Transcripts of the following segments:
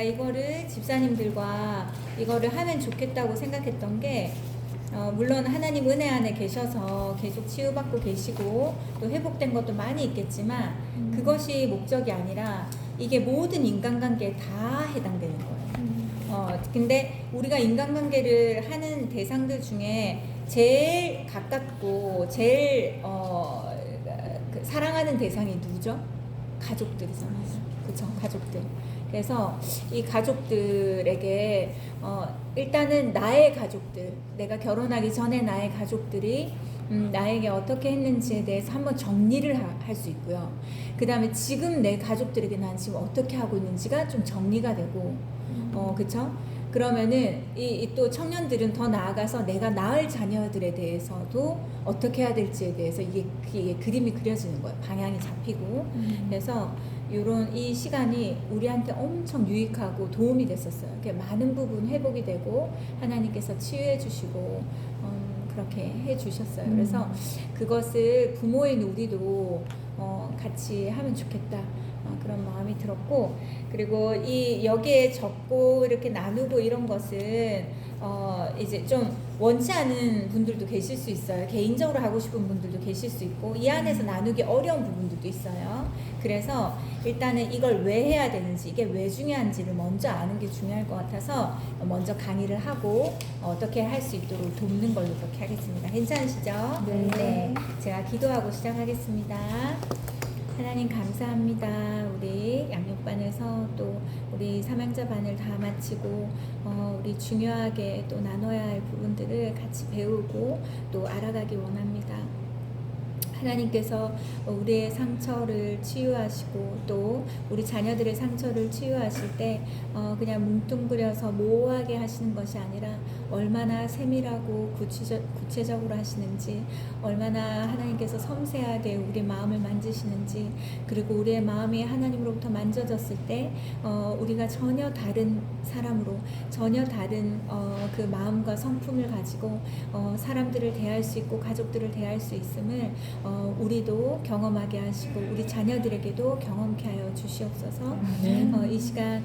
이거를 집사님들과 이거를 하면 좋겠다고 생각했던 게 물론 하나님 은혜 안에 계셔서 계속 치유받고 계시고 또 회복된 것도 많이 있겠지만 그것이 목적이 아니라 이게 모든 인간관계에 다 해당되는 거예요. 근데 우리가 인간관계를 하는 대상들 중에 제일 가깝고 제일 사랑하는 대상이 누구죠? 가족들이잖아요. 그쵸? 가족들. 그래서 이 가족들에게 일단은 나의 가족들, 내가 결혼하기 전에 나의 가족들이 나에게 어떻게 했는지에 대해서 한번 정리를 할 수 있고요. 그 다음에 지금 내 가족들에게 난 지금 어떻게 하고 있는지가 좀 정리가 되고, 그쵸? 그러면은 또 청년들은 더 나아가서 내가 낳을 자녀들에 대해서도 어떻게 해야 될지에 대해서 이게 그림이 그려지는 거예요. 방향이 잡히고. 그래서 이 시간이 우리한테 엄청 유익하고 도움이 됐었어요. 많은 부분 회복이 되고 하나님께서 치유해 주시고 그렇게 해 주셨어요. 그래서 그것을 부모인 우리도 같이 하면 좋겠다. 그런 마음이 들었고, 그리고 여기에 적고 이렇게 나누고 이런 것은 이제 좀 원치 않은 분들도 계실 수 있어요. 개인적으로 하고 싶은 분들도 계실 수 있고, 이 안에서 나누기 어려운 부분들도 있어요. 그래서 일단은 이걸 왜 해야 되는지, 이게 왜 중요한지를 먼저 아는 게 중요할 것 같아서 먼저 강의를 하고 어떻게 할 수 있도록 돕는 걸로 그렇게 하겠습니다. 괜찮으시죠? 네. 제가 기도하고 시작하겠습니다. 하나님 감사합니다. 우리 양육반에서 또 우리 삼양자반을 다 마치고 우리 중요하게 또 나눠야 할 부분들을 같이 배우고 또 알아가기 원합니다. 하나님께서 우리의 상처를 치유하시고 또 우리 자녀들의 상처를 치유하실 때 그냥 뭉뚱그려서 모호하게 하시는 것이 아니라 얼마나 세밀하고 구체적으로 하시는지, 얼마나 하나님께서 섬세하게 우리 마음을 만지시는지, 그리고 우리의 마음이 하나님으로부터 만져졌을 때 우리가 전혀 다른 사람으로, 전혀 다른 그 마음과 성품을 가지고 사람들을 대할 수 있고 가족들을 대할 수 있음을 우리도 경험하게 하시고 우리 자녀들에게도 경험케 하여 주시옵소서. 이 시간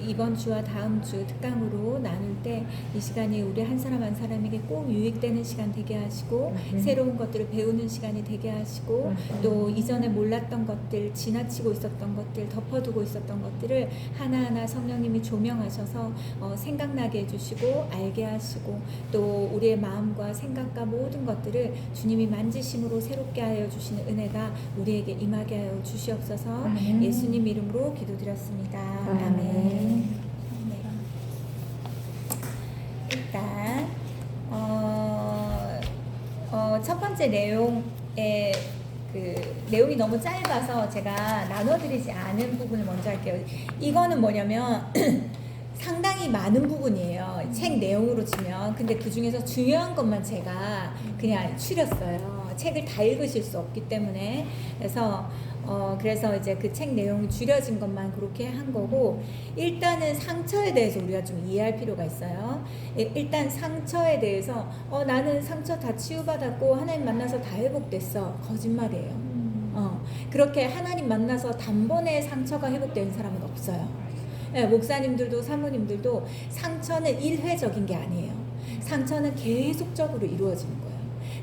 이번 주와 다음 주 특강으로 나눌 때 이 시간이 우리 한 사람 한 사람에게 꼭 유익되는 시간 되게 하시고 새로운 것들을 배우는 시간이 되게 하시고 또 이전에 몰랐던 것들, 지나치고 있었던 것들, 덮어두고 있었던 것들을 하나하나 성령님이 조명하셔서 생각나게 해주시고 알게 하시고 또 우리의 마음과 생각과 모든 것들을 주님이 만지심으로 새롭게 하여 주시는 은혜가 우리에게 임하게 하여 주시옵소서. 예수님 이름으로 기도드렸습니다. 아멘. 일단 첫 번째 내용의 내용이 너무 짧아서 제가 나눠드리지 않은 부분을 먼저 할게요. 이거는 뭐냐면 상당히 많은 부분이에요. 책 내용으로 치면. 근데 그 중에서 중요한 것만 제가 그냥 추렸어요. 책을 다 읽으실 수 없기 때문에. 그래서 이제 그 책 내용이 줄여진 것만 그렇게 한 거고, 일단은 상처에 대해서 우리가 좀 이해할 필요가 있어요. 일단 상처에 대해서 나는 상처 다 치유받았고 하나님 만나서 다 회복됐어. 거짓말이에요. 그렇게 하나님 만나서 단번에 상처가 회복되는 사람은 없어요. 네, 목사님들도 사모님들도 상처는 일회적인 게 아니에요. 상처는 계속적으로 이루어지는 거예요.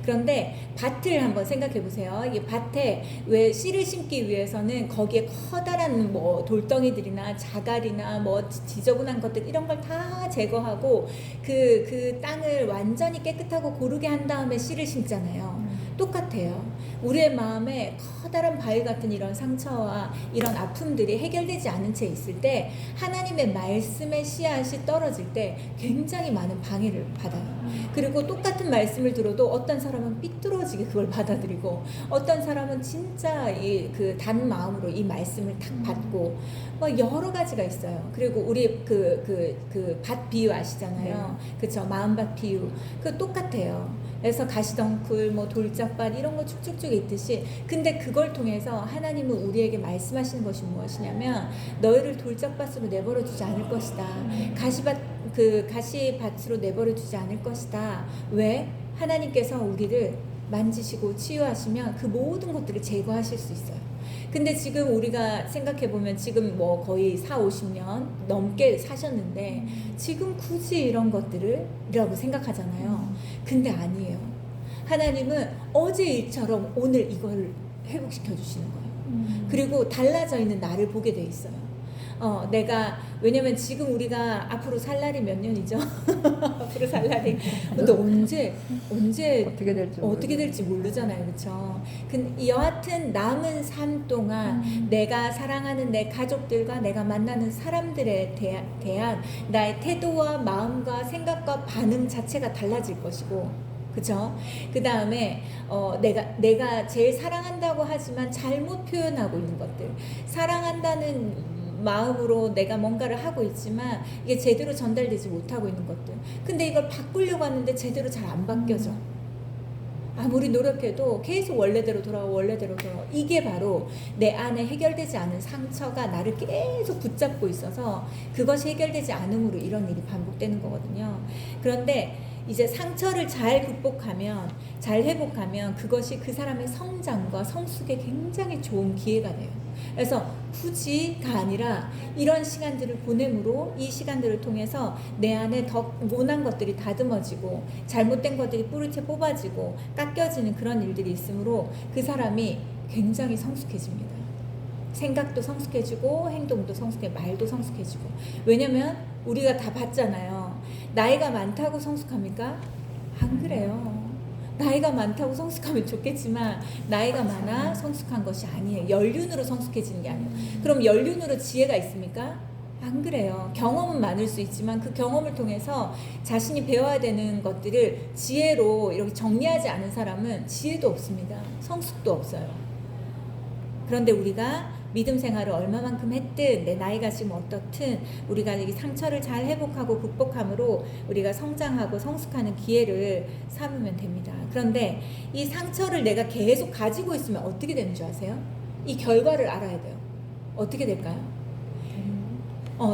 그런데 밭을 한번 생각해 보세요. 이 밭에 왜 씨를 심기 위해서는 거기에 커다란 돌덩이들이나 자갈이나 지저분한 것들 이런 걸 다 제거하고 그 땅을 완전히 깨끗하고 고르게 한 다음에 씨를 심잖아요. 똑같아요. 우리의 마음에 커다란 바위 같은 이런 상처와 이런 아픔들이 해결되지 않은 채 있을 때 하나님의 말씀의 씨앗이 떨어질 때 굉장히 많은 방해를 받아요. 그리고 똑같은 말씀을 들어도 어떤 사람은 삐뚤어지게 그걸 받아들이고 어떤 사람은 진짜 그 단 마음으로 이 말씀을 탁 받고 여러 가지가 있어요. 그리고 우리 그 밭 비유 아시잖아요. 그쵸? 마음밭 비유. 그 똑같아요. 그래서 가시덩굴, 돌짝밭 이런 거 쭉쭉쭉 있듯이, 근데 그걸 통해서 하나님은 우리에게 말씀하시는 것이 무엇이냐면 너희를 돌짝밭으로 내버려 두지 않을 것이다. 가시밭으로 내버려 두지 않을 것이다. 왜? 하나님께서 우리를 만지시고 치유하시면 그 모든 것들을 제거하실 수 있어요. 근데 지금 우리가 생각해보면 지금 뭐 거의 50년 넘게 사셨는데 지금 굳이 이런 것들을 이라고 생각하잖아요. 근데 아니에요. 하나님은 어제 일처럼 오늘 이걸 회복시켜 주시는 거예요. 그리고 달라져 있는 나를 보게 돼 있어요. 내가 왜냐면 지금 우리가 앞으로 살 날이 몇 년이죠? 앞으로 살 날이 근데 언제 어떻게 될지 모르잖아요, 그렇죠? 근데 여하튼 남은 삶 동안 내가 사랑하는 내 가족들과 내가 만나는 사람들에 대한 나의 태도와 마음과 생각과 반응 자체가 달라질 것이고, 그쵸? 그 다음에 내가 제일 사랑한다고 하지만 잘못 표현하고 있는 것들, 사랑한다는 마음으로 내가 뭔가를 하고 있지만 이게 제대로 전달되지 못하고 있는 것들, 근데 이걸 바꾸려고 하는데 제대로 잘 안 바뀌어져. 아무리 노력해도 계속 원래대로 돌아오고 이게 바로 내 안에 해결되지 않은 상처가 나를 계속 붙잡고 있어서 그것이 해결되지 않음으로 이런 일이 반복되는 거거든요. 그런데 이제 상처를 잘 극복하면, 잘 회복하면 그것이 그 사람의 성장과 성숙에 굉장히 좋은 기회가 돼요. 그래서 굳이가 아니라 이런 시간들을 보냄으로 이 시간들을 통해서 내 안에 더 모난 것들이 다듬어지고 잘못된 것들이 뿌리채 뽑아지고 깎여지는 그런 일들이 있으므로 그 사람이 굉장히 성숙해집니다. 생각도 성숙해지고 행동도 말도 성숙해지고. 왜냐면 우리가 다 봤잖아요. 나이가 많다고 성숙합니까? 안 그래요. 나이가 많다고 성숙하면 좋겠지만 나이가 많아 성숙한 것이 아니에요. 연륜으로 성숙해지는 게 아니에요. 그럼 연륜으로 지혜가 있습니까? 안 그래요. 경험은 많을 수 있지만 그 경험을 통해서 자신이 배워야 되는 것들을 지혜로 이렇게 정리하지 않은 사람은 지혜도 없습니다. 성숙도 없어요. 그런데 우리가 믿음 생활을 얼마만큼 했든 내 나이가 지금 어떻든 우리가 이 상처를 잘 회복하고 극복함으로 우리가 성장하고 성숙하는 기회를 삼으면 됩니다. 그런데 이 상처를 내가 계속 가지고 있으면 어떻게 되는 줄 아세요? 이 결과를 알아야 돼요. 어떻게 될까요?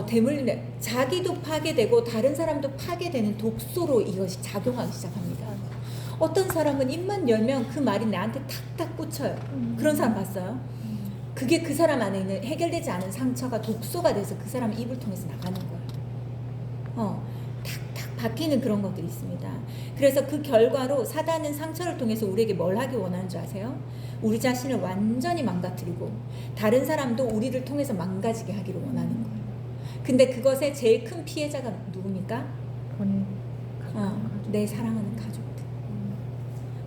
대물림, 자기도 파괴되고 다른 사람도 파괴되는 독소로 이것이 작용하기 시작합니다. 어떤 사람은 입만 열면 그 말이 나한테 탁탁 꽂혀요. 그런 사람 봤어요? 그게 그 사람 안에 있는 해결되지 않은 상처가 독소가 돼서 그 사람 입을 통해서 나가는 거예요. 탁탁 박히는 그런 것들이 있습니다. 그래서 그 결과로 사단은 상처를 통해서 우리에게 뭘 하기 원하는 줄 아세요? 우리 자신을 완전히 망가뜨리고 다른 사람도 우리를 통해서 망가지게 하기를 원하는 거예요. 근데 그것의 제일 큰 피해자가 누굽니까? 내 사랑하는 가족.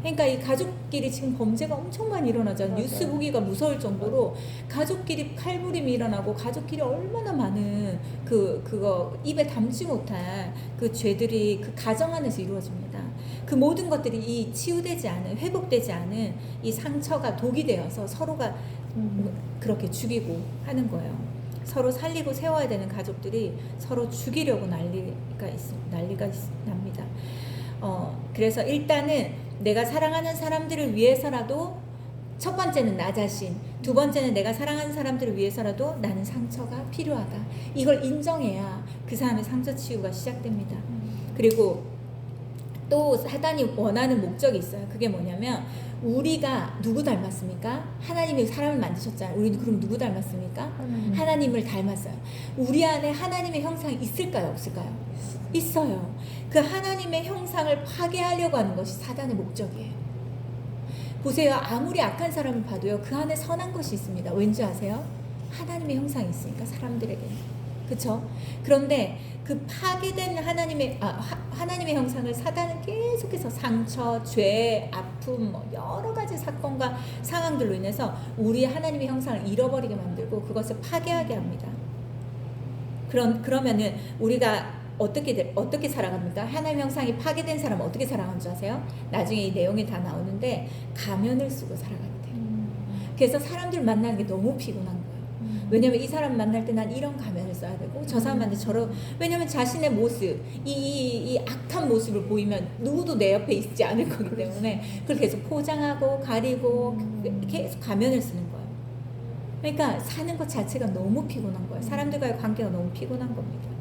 그러니까 이 가족끼리 지금 범죄가 엄청 많이 일어나잖아요. 뉴스 보기가 무서울 정도로 가족끼리 칼부림이 일어나고 가족끼리 얼마나 많은 그거 입에 담지 못할 그 죄들이 그 가정 안에서 이루어집니다. 그 모든 것들이 이 치유되지 않은, 회복되지 않은 이 상처가 독이 되어서 서로가 그렇게 죽이고 하는 거예요. 서로 살리고 세워야 되는 가족들이 서로 죽이려고 난리가 납니다. 그래서 일단은 내가 사랑하는 사람들을 위해서라도, 첫 번째는 나 자신, 두 번째는 내가 사랑하는 사람들을 위해서라도 나는 상처가 필요하다. 이걸 인정해야 그 사람의 상처 치유가 시작됩니다. 그리고 또 사단이 원하는 목적이 있어요. 그게 뭐냐면 우리가 누구 닮았습니까? 하나님이 사람을 만드셨잖아요. 우리는 그럼 누구 닮았습니까? 하나님을 닮았어요. 우리 안에 하나님의 형상이 있을까요? 없을까요? 있어요. 그 하나님의 형상을 파괴하려고 하는 것이 사단의 목적이에요. 보세요. 아무리 악한 사람을 봐도요, 그 안에 선한 것이 있습니다. 왠지 아세요? 하나님의 형상이 있으니까 사람들에게는. 그렇죠? 그런데 그 파괴된 하나님의 형상을 사단은 계속해서 상처, 죄, 아픔, 여러 가지 사건과 상황들로 인해서 우리 하나님의 형상을 잃어버리게 만들고 그것을 파괴하게 합니다. 그러면은 우리가 어떻게 살아갑니까? 하나님의 형상이 파괴된 사람은 어떻게 살아가는 줄 아세요? 나중에 이 내용이 다 나오는데 가면을 쓰고 살아가게 돼요. 그래서 사람들 만나는 게 너무 피곤한 거예요. 왜냐면 이 사람 만날 때 난 이런 가면을 써야 되고 저 사람 만날 때 저런, 왜냐면 자신의 모습, 이 악한 모습을 보이면 누구도 내 옆에 있지 않을 거기 때문에 그걸 계속 포장하고 가리고 계속 가면을 쓰는 거예요. 그러니까 사는 것 자체가 너무 피곤한 거예요. 사람들과의 관계가 너무 피곤한 겁니다.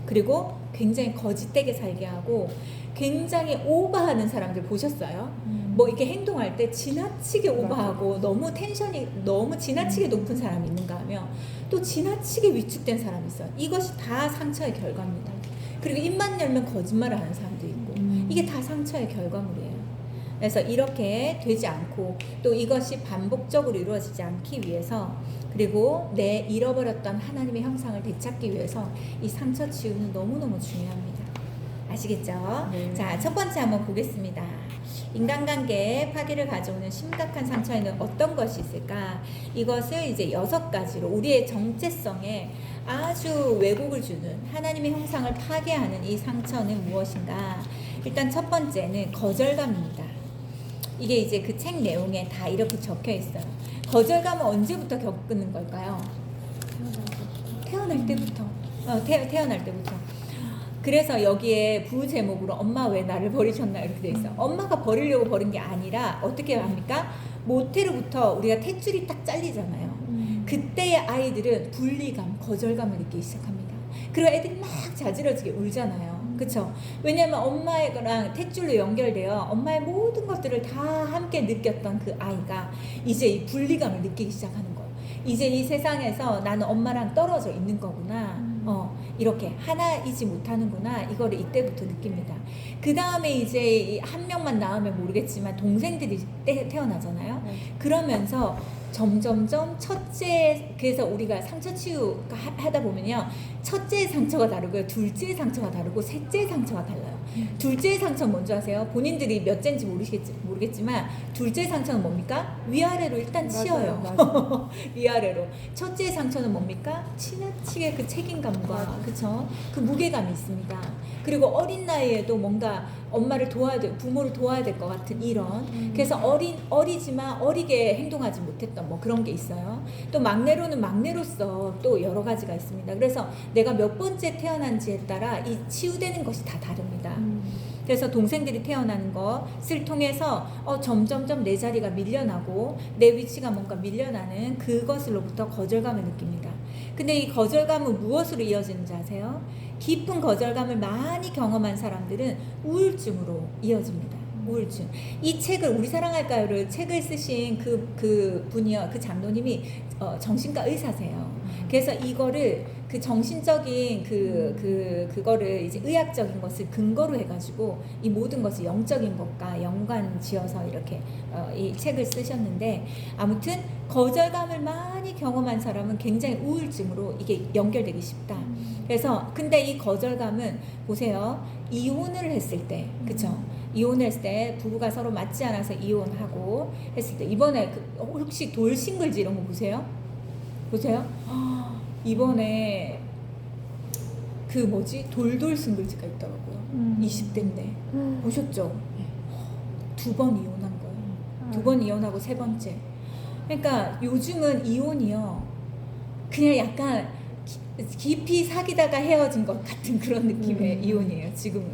그리고 굉장히 거짓되게 살게 하고 굉장히 오버하는 사람들 보셨어요? 뭐 이렇게 행동할 때 지나치게 오버하고 너무 텐션이 너무 지나치게 높은 사람이 있는가 하면 또 지나치게 위축된 사람이 있어요. 이것이 다 상처의 결과입니다. 그리고 입만 열면 거짓말을 하는 사람도 있고 이게 다 상처의 결과물이에요. 그래서 이렇게 되지 않고 또 이것이 반복적으로 이루어지지 않기 위해서 그리고 내 잃어버렸던 하나님의 형상을 되찾기 위해서 이 상처 치유는 너무너무 중요합니다. 아시겠죠? 네. 자, 첫 번째 한번 보겠습니다. 인간관계 파괴를 가져오는 심각한 상처에는 어떤 것이 있을까? 이것을 이제 6가지로 우리의 정체성에 아주 왜곡을 주는 하나님의 형상을 파괴하는 이 상처는 무엇인가? 일단 첫 번째는 거절감입니다. 이게 이제 그 책 내용에 다 이렇게 적혀 있어요. 거절감은 언제부터 겪는 걸까요? 태어날 때부터. 태어날 때부터. 그래서 여기에 부제목으로 엄마 왜 나를 버리셨나 이렇게 돼 있어. 엄마가 버리려고 버린 게 아니라 어떻게 합니까? 모태로부터 우리가 탯줄이 딱 잘리잖아요. 그때의 아이들은 분리감, 거절감을 느끼기 시작합니다. 그리고 애들이 막 자지러지게 울잖아요. 그쵸? 왜냐면 엄마랑 탯줄로 연결되어 엄마의 모든 것들을 다 함께 느꼈던 그 아이가 이제 이 분리감을 느끼기 시작하는 거예요. 이제 이 세상에서 나는 엄마랑 떨어져 있는 거구나. 이렇게 하나이지 못하는구나. 이거를 이때부터 느낍니다. 그 다음에 이제 한 명만 낳으면 모르겠지만 동생들이 태어나잖아요. 그러면서 점점점 첫째, 그래서 우리가 상처 치유 하다 보면요, 첫째의 상처가 다르고요, 둘째의 상처가 다르고 셋째의 상처가 달라요. 둘째의 상처는 뭔지 아세요? 본인들이 몇 째인지 모르겠지만 둘째의 상처는 뭡니까? 위아래로 일단 치여요. 맞아요. 위아래로. 첫째의 상처는 뭡니까? 지나치게 그 책임감과 그쵸? 그 무게감이 있습니다. 그리고 어린 나이에도 뭔가 엄마를 도와야 돼, 부모를 도와야 될 것 같은 이런. 그래서 어리지만 어리게 행동하지 못했던 뭐 그런 게 있어요. 또 막내로는 막내로서 또 여러 가지가 있습니다. 그래서 내가 몇 번째 태어난지에 따라 이 치유되는 것이 다 다릅니다. 그래서 동생들이 태어나는 것을 통해서 점점점 내 자리가 밀려나고 내 위치가 뭔가 밀려나는 그것으로부터 거절감을 느낍니다. 근데 이 거절감은 무엇으로 이어지는지 아세요? 깊은 거절감을 많이 경험한 사람들은 우울증으로 이어집니다. 우울증. 이 책을 우리 사랑할까요를 책을 쓰신 그 분이요, 그 장로님이 정신과 의사세요. 그래서 이거를 그 정신적인 그거를 이제 의학적인 것을 근거로 해가지고 이 모든 것을 영적인 것과 연관지어서 이렇게 이 책을 쓰셨는데, 아무튼 거절감을 많이 경험한 사람은 굉장히 우울증으로 이게 연결되기 쉽다. 그래서 근데 이 거절감은 보세요, 이혼을 했을 때, 그쵸? 이혼했을 때 부부가 서로 맞지 않아서 이혼하고 했을 때, 이번에 혹시 돌싱글즈 이런 거 보세요? 이번에 그 뭐지? 돌돌 싱글즈가 있더라고요. 20대인데 보셨죠? 2번 이혼한 거예요. 2번 이혼하고 3번째. 그러니까 요즘은 이혼이요, 그냥 약간 깊이 사귀다가 헤어진 것 같은 그런 느낌의 이혼이에요, 지금은.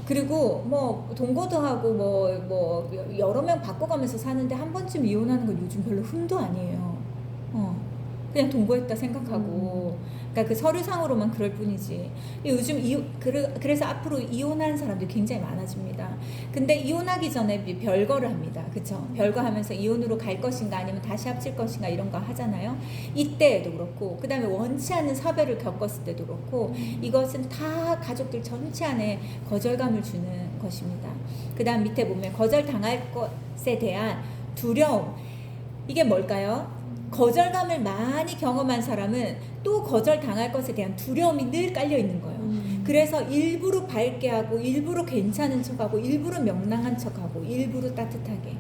그리고 뭐 동거도 하고 뭐 여러 명 바꿔가면서 사는데 한 번쯤 이혼하는 건 요즘 별로 흠도 아니에요. 그냥 동거했다 생각하고, 그러니까 그 서류상으로만 그럴 뿐이지. 요즘 그래서 앞으로 이혼하는 사람들이 굉장히 많아집니다. 근데 이혼하기 전에 별거를 합니다. 그쵸? 별거하면서 이혼으로 갈 것인가 아니면 다시 합칠 것인가 이런 거 하잖아요. 이때에도 그렇고, 그 다음에 원치 않는 사별을 겪었을 때도 그렇고, 이것은 다 가족들 전체 안에 거절감을 주는 것입니다. 그 다음 밑에 보면 거절당할 것에 대한 두려움. 이게 뭘까요? 거절감을 많이 경험한 사람은 또 거절당할 것에 대한 두려움이 늘 깔려 있는 거예요. 그래서 일부러 밝게 하고, 일부러 괜찮은 척하고, 일부러 명랑한 척하고, 일부러 따뜻하게.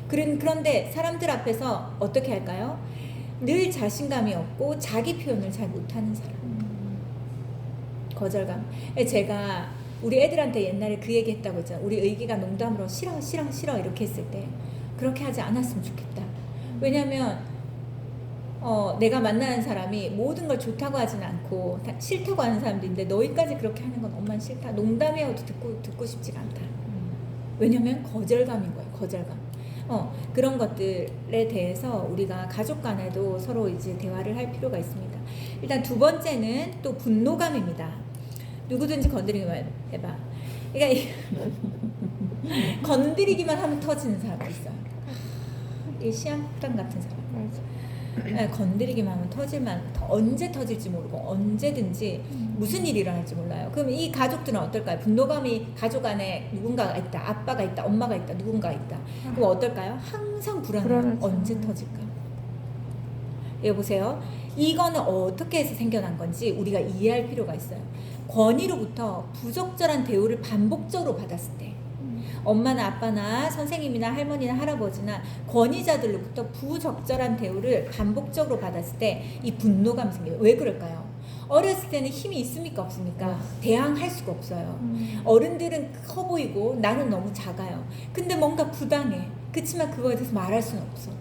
그런데 사람들 앞에서 어떻게 할까요? 늘 자신감이 없고 자기 표현을 잘 못하는 사람. 거절감. 제가 우리 애들한테 옛날에 그 얘기 했다고 했잖아요. 우리 의기가 농담으로 싫어 이렇게 했을 때 그렇게 하지 않았으면 좋겠다. 왜냐면 내가 만나는 사람이 모든 걸 좋다고 하진 않고 다 싫다고 하는 사람도 있는데, 너희까지 그렇게 하는 건 엄마는 싫다, 농담이어도 듣고 싶지가 않다. 왜냐면 거절감인 거예요. 거절감. 그런 것들에 대해서 우리가 가족 간에도 서로 이제 대화를 할 필요가 있습니다. 일단 두 번째는 또 분노감입니다. 누구든지 건드리기만 해봐. 그러니까 건드리기만 하면 터지는 사람이 있어요. 이 시한폭탄 같은 사람. 네, 건드리기만 하면 터질만, 언제 터질지 모르고 언제든지 무슨 일이 일어날지 몰라요. 그럼 이 가족들은 어떨까요? 분노감이 가족 안에 누군가가 있다, 아빠가 있다, 엄마가 있다, 누군가가 있다. 그럼 어떨까요? 항상 불안해요. 언제 터질까? 여보세요. 이거는 어떻게 해서 생겨난 건지 우리가 이해할 필요가 있어요. 권위로부터 부적절한 대우를 반복적으로 받았을 때, 엄마나 아빠나 선생님이나 할머니나 할아버지나 권위자들로부터 부적절한 대우를 반복적으로 받았을 때 이 분노감이 생겨요. 왜 그럴까요? 어렸을 때는 힘이 있습니까 없습니까? 대항할 수가 없어요. 어른들은 커 보이고 나는 너무 작아요. 근데 뭔가 부당해. 그치만 그거에 대해서 말할 수는 없어.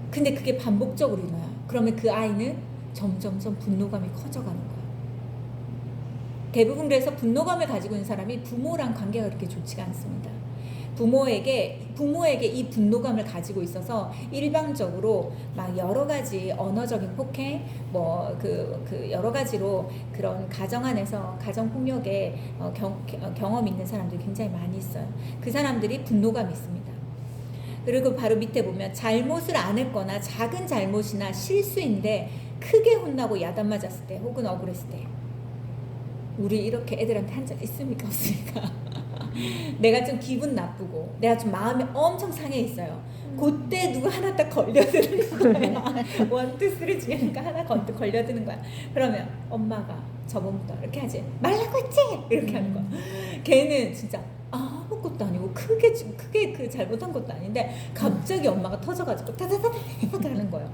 근데 그게 반복적으로 일어나요. 그러면 그 아이는 점점점 분노감이 커져가는 거예요. 대부분 그래서 분노감을 가지고 있는 사람이 부모랑 관계가 그렇게 좋지가 않습니다. 부모에게 이 분노감을 가지고 있어서 일방적으로 막 여러 가지 언어적인 폭행, 뭐 그 여러 가지로 그런 가정 안에서 가정 폭력의 경험 있는 사람들이 굉장히 많이 있어요. 그 사람들이 분노감이 있습니다. 그리고 바로 밑에 보면 잘못을 안 했거나 작은 잘못이나 실수인데 크게 혼나고 야단 맞았을 때 혹은 억울했을 때, 우리 이렇게 애들한테 한 적 있습니까 없습니까? 내가 좀 기분 나쁘고 내가 좀 마음이 엄청 상해 있어요. 그때 누가 하나 딱 걸려드는 거야. 1, 2, 3 중에 하나 걸려드는 거야. 그러면 엄마가 저번부터 이렇게 하지 말라고 했지? 이렇게 하는 거야. 걔는 진짜 아무것도 아니고 크게 그 잘못한 것도 아닌데 갑자기 엄마가 터져가지고 타다다다다 하는 거예요.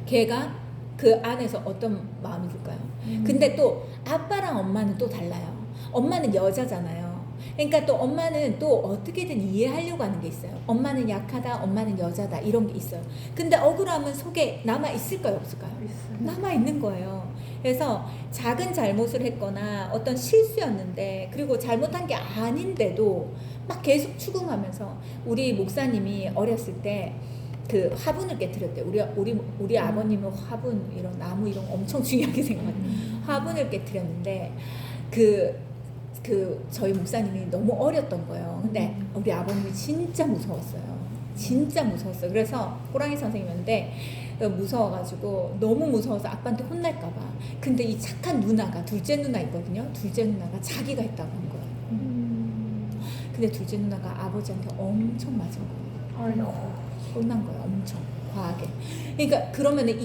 걔가 그 안에서 어떤 마음이 들까요? 근데 또 아빠랑 엄마는 또 달라요. 엄마는 여자잖아요. 그러니까 또 엄마는 또 어떻게든 이해하려고 하는 게 있어요. 엄마는 약하다, 엄마는 여자다, 이런 게 있어요. 근데 억울함은 속에 남아 있을까요, 없을까요? 남아 있는 거예요. 그래서 작은 잘못을 했거나 어떤 실수였는데, 그리고 잘못한 게 아닌데도 막 계속 추궁하면서, 우리 목사님이 어렸을 때 그 화분을 깨뜨렸대. 우리 아버님은 화분, 이런 나무 이런 거 엄청 중요하게 생각해요. 화분을 깨뜨렸는데 저희 목사님이 너무 어렸던 거예요. 근데 우리 아버님이 진짜 무서웠어요. 진짜 무서웠어요. 그래서 호랑이 선생님인데 무서워가지고 너무 무서워서 아빠한테 혼날까봐. 근데 이 착한 누나가, 둘째 누나 있거든요. 둘째 누나가 자기가 했다고 한 거예요. 근데 둘째 누나가 아버지한테 엄청 맞은 거예요. 혼난 거예요. 엄청 과하게. 그러니까 그러면은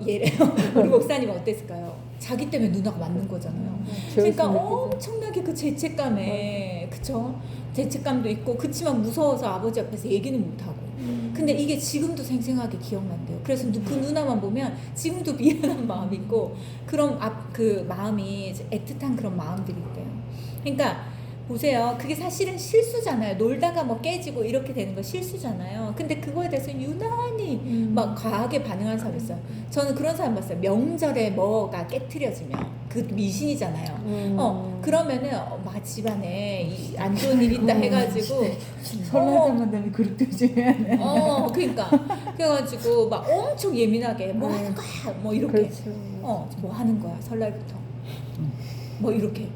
얘래요. 우리 목사님은 어땠을까요? 자기 때문에 누나가 맞는 거잖아요. 그러니까 엄청나게 그 죄책감에, 그쵸? 죄책감도 있고, 그치만 무서워서 아버지 앞에서 얘기는 못하고. 근데 이게 지금도 생생하게 기억난대요. 그래서 그 누나만 보면 지금도 미안한 마음이 있고, 그런 그 마음이 애틋한 그런 마음들이 있대요. 그러니까 보세요. 그게 사실은 실수잖아요. 놀다가 뭐 깨지고 이렇게 되는 거 실수잖아요. 근데 그거에 대해서 유난히 막 과하게 반응하는 사람이 있어요. 저는 그런 사람 봤어요. 명절에 뭐가 깨트려지면, 그 미신이잖아요. 그러면은 막 집안에 안 좋은 일 있다 해가지고 설날만 되면 그릇 조심해야 돼. 그러니까 그래가지고 막 엄청 예민하게 뭐 하는 거야, 뭐 이렇게. 그렇죠. 뭐 하는 거야 설날부터. 뭐 이렇게.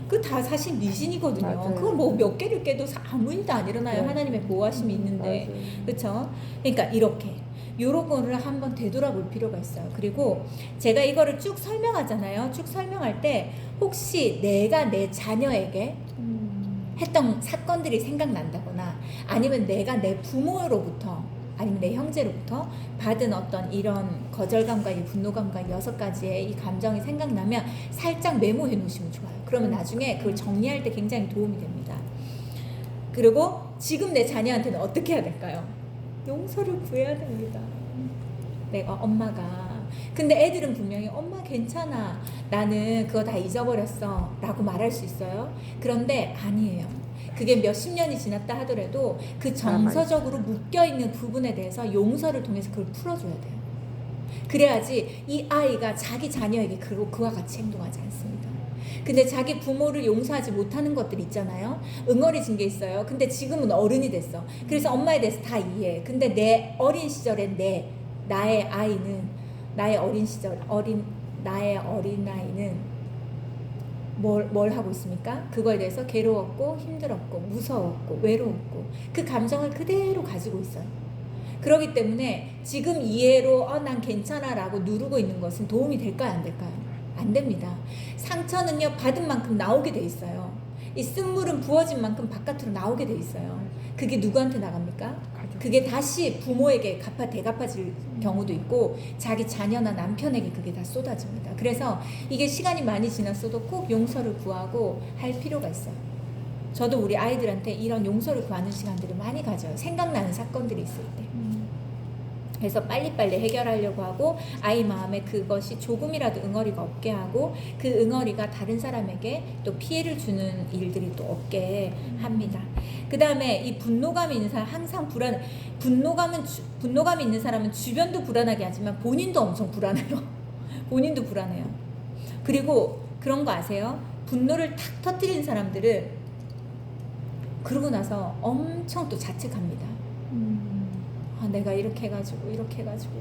그 다 사실 미신이거든요. 맞아요. 그거 뭐 몇 개를 깨도 아무 일도 안 일어나요. 네. 하나님의 보호하심이 있는데. 맞아요. 그렇죠? 그러니까 이렇게 요런 거를 한번 되돌아볼 필요가 있어요. 그리고 제가 이거를 쭉 설명하잖아요. 쭉 설명할 때 혹시 내가 내 자녀에게 했던 사건들이 생각난다거나, 아니면 내가 내 부모로부터, 아니면 내 형제로부터 받은 어떤 이런 거절감과 이 분노감과 6가지의 이 감정이 생각나면 살짝 메모해 놓으시면 좋아요. 그러면 나중에 그걸 정리할 때 굉장히 도움이 됩니다. 그리고 지금 내 자녀한테는 어떻게 해야 될까요? 용서를 구해야 됩니다. 내가 엄마가, 근데 애들은 분명히 엄마 괜찮아, 나는 그거 다 잊어버렸어 라고 말할 수 있어요. 그런데 아니에요. 그게 몇십 년이 지났다 하더라도 그 정서적으로 묶여있는 부분에 대해서 용서를 통해서 그걸 풀어줘야 돼요. 그래야지 이 아이가 자기 자녀에게 그와 같이 행동하지 않습니다. 근데 자기 부모를 용서하지 못하는 것들이 있잖아요. 응어리진 게 있어요. 근데 지금은 어른이 됐어. 그래서 엄마에 대해서 다 이해해. 근데 내 어린 시절에 나의 아이는 나의 어린 시절, 나의 어린아이는 뭘 하고 있습니까? 그거에 대해서 괴로웠고 힘들었고 무서웠고 외로웠고 그 감정을 그대로 가지고 있어요. 그렇기 때문에 지금 이해로 난 괜찮아 라고 누르고 있는 것은 도움이 될까요? 안 될까요? 안 됩니다. 상처는요 받은 만큼 나오게 돼 있어요. 이 쓴물은 부어진 만큼 바깥으로 나오게 돼 있어요. 그게 누구한테 나갑니까? 그게 다시 부모에게 대갚아질 경우도 있고 자기 자녀나 남편에게 그게 다 쏟아집니다. 그래서 이게 시간이 많이 지났어도 꼭 용서를 구하고 할 필요가 있어요. 저도 우리 아이들한테 이런 용서를 구하는 시간들을 많이 가져요. 생각나는 사건들이 있을 때. 그래서 빨리빨리 해결하려고 하고 아이 마음에 그것이 조금이라도 응어리가 없게 하고 그 응어리가 다른 사람에게 또 피해를 주는 일들이 또 없게 합니다. 그 다음에 이 분노감이 있는 사람 항상 분노감이 있는 사람은 주변도 불안하게 하지만 본인도 엄청 불안해요. 본인도 불안해요. 그리고 그런 거 아세요? 분노를 탁 터뜨리는 사람들은 그러고 나서 엄청 또 자책합니다. 내가 이렇게 해가지고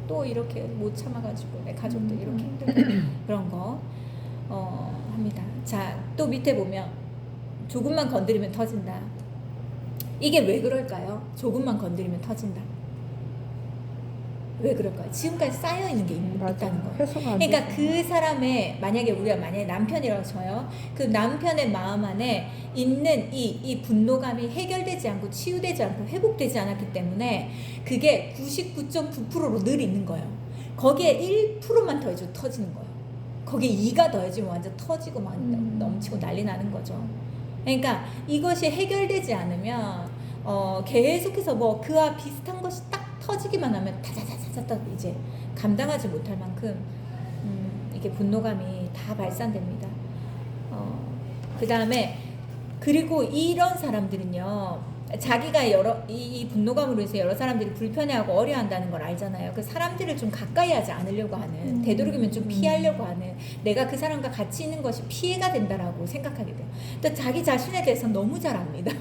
또 이렇게 못 참아가지고 내 가족도 이렇게 힘들고 그런 거 합니다. 자, 또 밑에 보면 조금만 건드리면 터진다. 이게 왜 그럴까요? 조금만 건드리면 터진다. 왜 그럴까요? 지금까지 쌓여있는 게 있다는 거예요. 그러니까 그 사람의 만약에 남편이라고 쳐요. 그 남편의 마음 안에 있는 이 분노감이 해결되지 않고 치유되지 않고 회복되지 않았기 때문에 그게 99.9%로 늘 있는 거예요. 거기에 1%만 더해도 터지는 거예요. 거기에 2가 더해지면 완전 터지고 막 넘치고 난리 나는 거죠. 그러니까 이것이 해결되지 않으면 계속해서 뭐 그와 비슷한 것이 딱 터지기만 하면 타자자자자 이제 감당하지 못할 만큼 이게 분노감이 다 발산됩니다. 그 다음에 그리고 이런 사람들은요 자기가 이 분노감으로 해서 여러 사람들이 불편해하고 어려워한다는 걸 알잖아요. 그 사람들을 좀 가까이 하지 않으려고 하는 되도록이면 좀 피하려고 하는 내가 그 사람과 같이 있는 것이 피해가 된다라고 생각하게 돼요. 또 자기 자신에 대해서 너무 잘 압니다.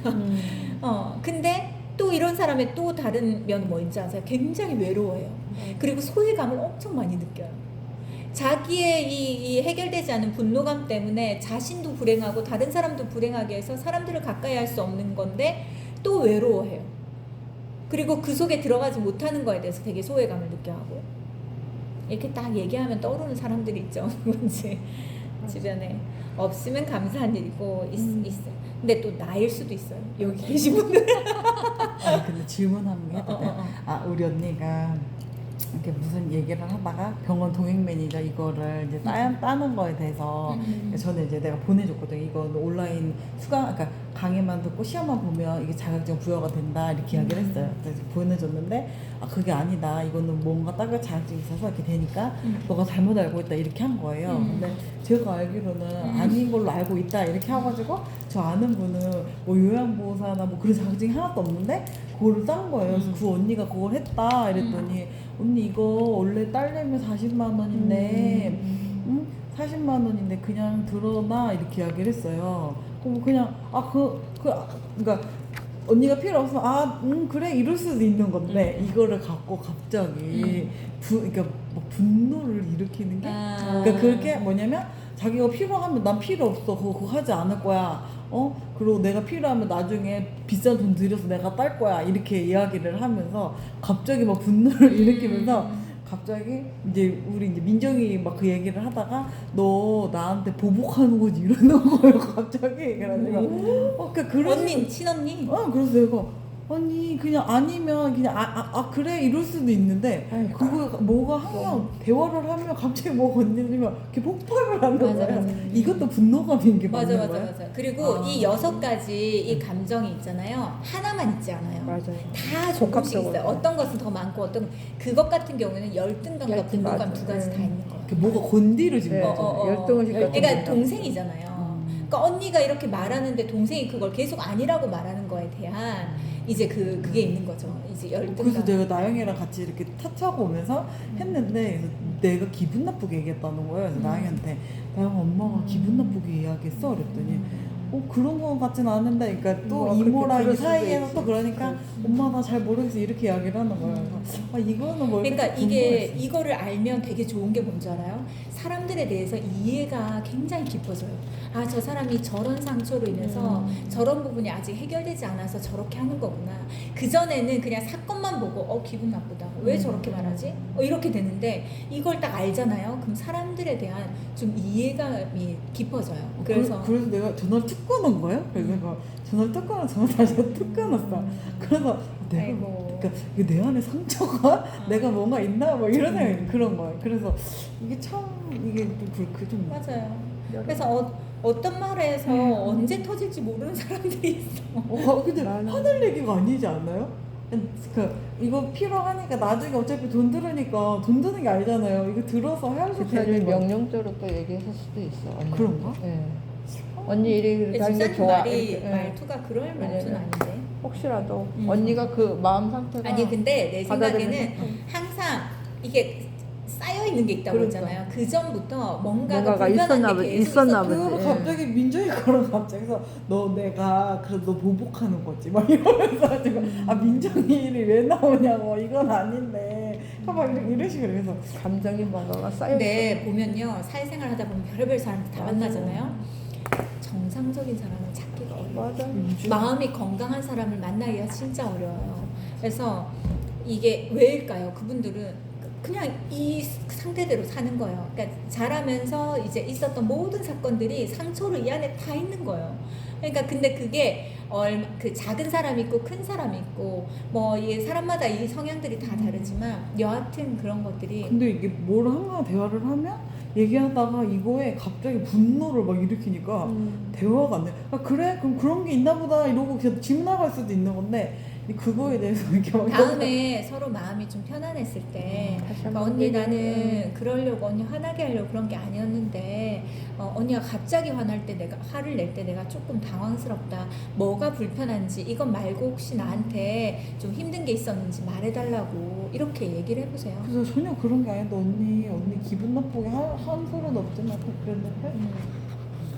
근데 또 이런 사람의 또 다른 면은 뭔지 아세요? 굉장히 외로워요. 그리고 소외감을 엄청 많이 느껴요. 자기의 이 해결되지 않은 분노감 때문에 자신도 불행하고 다른 사람도 불행하게 해서 사람들을 가까이 할 수 없는 건데 또 외로워해요. 그리고 그 속에 들어가지 못하는 거에 대해서 되게 소외감을 느껴하고 이렇게 딱 얘기하면 떠오르는 사람들이 있죠. 뭔지 주변에 없으면 감사한 일이고 있어요. 근데 또 나일 수도 있어요. 여기 계신 분들. 근데 질문 한번 해도 돼요? 우리 언니가 이렇게 무슨 얘기를 하다가 병원 동행 매니저 이거를 이제 따는 거에 대해서 저는 이제 내가 보내줬거든요. 이거 온라인 그러니까 강의만 듣고 시험만 보면 이게 자격증 부여가 된다 이렇게 이야기를 했어요. 그래서 보내줬는데 그게 아니다. 이거는 뭔가 따가 자격증이 있어서 이렇게 되니까 너가 잘못 알고 있다 이렇게 한 거예요. 근데 제가 알기로는 아닌 걸로 알고 있다 이렇게 해가지고 저 아는 분은 뭐 요양보호사나 뭐 그런 자격증이 하나도 없는데 그거를 딴 거예요. 그래서 그 언니가 그걸 했다 이랬더니 언니 이거 원래 따려면 40만 원인데 40만 원인데 그냥 들어놔 이렇게 이야기를 했어요. 그럼 그냥 그러니까 언니가 필요 없으면 그래 이럴 수도 있는 건데 이거를 갖고 갑자기 그러니까 뭐 분노를 일으키는 게 그러니까 그게 뭐냐면 자기가 필요하면 난 필요 없어 그거 하지 않을 거야 그리고 내가 필요하면 나중에 비싼 돈 들여서 내가 딸 거야 이렇게 이야기를 하면서 갑자기 막 분노를 일으키면서 갑자기 이제 우리 이제 민정이 막 그 얘기를 하다가 너 나한테 보복하는 거지 이러는 거예요 갑자기 그래가지고 그런 언니 친언니 그래서 내가 아니 그냥 아니면 그냥 그래 이럴 수도 있는데 그거 뭐가 항상 대화를 하면 갑자기 뭐 건드리면 이렇게 폭발을 하는 거예요. 이것도 분노감인 게 맞는 거예요? 맞아. 그리고 이 6가지 이 감정이 있잖아요. 하나만 있지 않아요. 맞아요. 다 조금씩 있어요. 어떤 것은 더 많고 그것 같은 경우에는 열등감과 분노감 2가지 다 있는 거예요. 뭐가 건드려진 거죠. 열등의식 그러니까 동생이잖아요. 그러니까 언니가 이렇게 말하는데 동생이 그걸 계속 아니라고 말하는 거에 대한 이제 그게 있는 거죠. 이제 열등감. 그래서 내가 나영이랑 같이 이렇게 타투하고 오면서 했는데 그래서 내가 기분 나쁘게 얘기했다는 거예요. 그래서 나영이한테 나영 엄마가 기분 나쁘게 이야기했어 그랬더니 그런 거 같진 않은데, 그러니까 또 뭐 이모랑 그럴 이 수도 사이에서 있지. 또 그러니까 엄마 나 잘 모르겠어 이렇게 이야기를 하는 거예요. 그래서 이거는 뭐 그러니까 이렇게 이게 궁금했어요. 이거를 알면 되게 좋은 게 뭔지 알아요? 사람들에 대해서 이해가 굉장히 깊어져요. 아, 저 사람이 저런 상처로 인해서 저런 부분이 아직 해결되지 않아서 저렇게 하는 거구나. 그전에는 그냥 사건만 보고 기분 나쁘다. 왜 저렇게 말하지? 이렇게 되는데 이걸 딱 알잖아요. 그럼 사람들에 대한 좀 이해감이 깊어져요. 그래서 그래서 내가 전화를 툭 끊은 거예요. 그래서 내가 전화를 툭 끊어서 전화 다시 툭 끊었어. 그래서 내가 아이고. 그러니까 이게 내 안에 상처가 내가 뭔가 있나 뭐 이런 생각이 그런 거예요. 그래서 이게 참 이게 좀 맞아요. 그래서 어떤 말에서 언제 터질지 모르는 사람들이 있어. 근데 화낼 얘기가 아니지 않나요? 이거 필요하니까 나중에 어차피 돈 들으니까 돈 드는 게 아니잖아요. 이거 들어서 해야지 집사님이 되는 거. 명령적으로 또 얘기했을 수도 있어. 언니. 그런가? 예. 언니 이렇게 하는 게 집사님 좋아. 말이 이렇게, 예. 말투가 그럴 말투는 왜냐면 아닌데. 혹시라도 언니가 그 마음 상태가 아니 근데 내 생각에는 받아들여서. 항상 이게 쌓여 있는 게 있다고 그러니까. 했잖아요. 그 전부터 뭔가가 뭔가가 불편한 게 계속 있었나 있었고. 보지. 그리고 갑자기 민정이 그런 갑자기 서 내가 그래도 너 보복하는 거지 막 이러면서 가지고 민정이 일이 왜 나오냐고 이건 아닌데 막 이런 식으로 해서 감정이 뭔가가 쌓여 근데 보면요 사회생활 하다 보면 별의별 사람들 다 맞아. 만나잖아요. 정상적인 사람은 찾기가 어려워요. 맞아. 마음이 건강한 사람을 만나기가 진짜 어려워요. 그래서 이게 왜일까요? 그분들은 그냥 이 상태대로 사는 거예요. 그러니까 자라면서 이제 있었던 모든 사건들이 상처로 이 안에 다 있는 거예요. 그러니까 근데 그게 그 작은 사람이 있고 큰 사람이 있고 뭐 이 사람마다 이 성향들이 다 다르지만 여하튼 그런 것들이 근데 이게 뭘 하나 대화를 하면 얘기하다가 이거에 갑자기 분노를 막 일으키니까 대화가 안 돼. 그래? 그럼 그런 게 있나 보다 이러고 그냥 집 나갈 수도 있는 건데 그거에 대해서 이렇게 막 다음에 서로 마음이 좀 편안했을 때 다시 그러니까 한번 언니 얘기해. 나는 그러려고 언니 화나게 하려고 그런 게 아니었는데 언니가 갑자기 화날 때 내가 화를 낼 때 내가 조금 당황스럽다. 뭐가 불편한지 이것 말고 혹시 나한테 좀 힘든 게 있었는지 말해달라고 이렇게 얘기를 해보세요. 그래서 전혀 그런 게 아닌데 언니 기분 나쁘게 한 소리는 없지만 그랬는데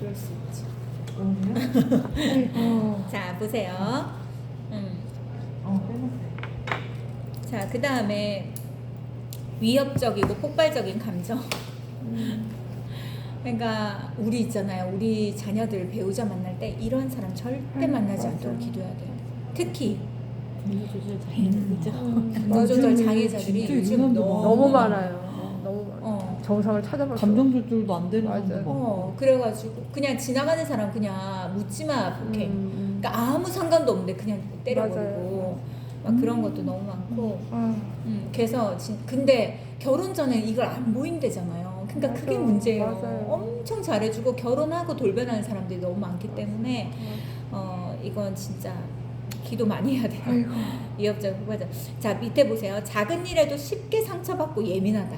그럴 수 있지. 언니야? 자 보세요. 빼놨어요. 자 그 다음에 위협적이고 폭발적인 감정. 그러니까 우리 있잖아요. 우리 자녀들 배우자 만날 때 이런 사람 절대 만나지 않도록 기도해야 돼요. 특히 분노조절 장애죠. 분노조절 장애자들이 진짜 요즘 유난히 너무 많아요. 너무 많아요. 어. 정상을 찾아볼 수 감정 조절도 안 되는 맞아요. 사람도 많고. 그래가지고 그냥 지나가는 사람 그냥 묻지마 폭행. 그러니까 아무 상관도 없는데 그냥 때려버리고 막 그런 것도 너무 많고. 그래서 근데 결혼 전에 이걸 안 보인대잖아요. 그러니까 그게 맞아. 문제예요. 맞아요. 엄청 잘해주고 결혼하고 돌변하는 사람들이 너무 많기 때문에 이건 진짜 기도 많이 해야 돼요. 아이고. 위협적 폭발적. 자 밑에 보세요. 작은 일에도 쉽게 상처받고 예민하다.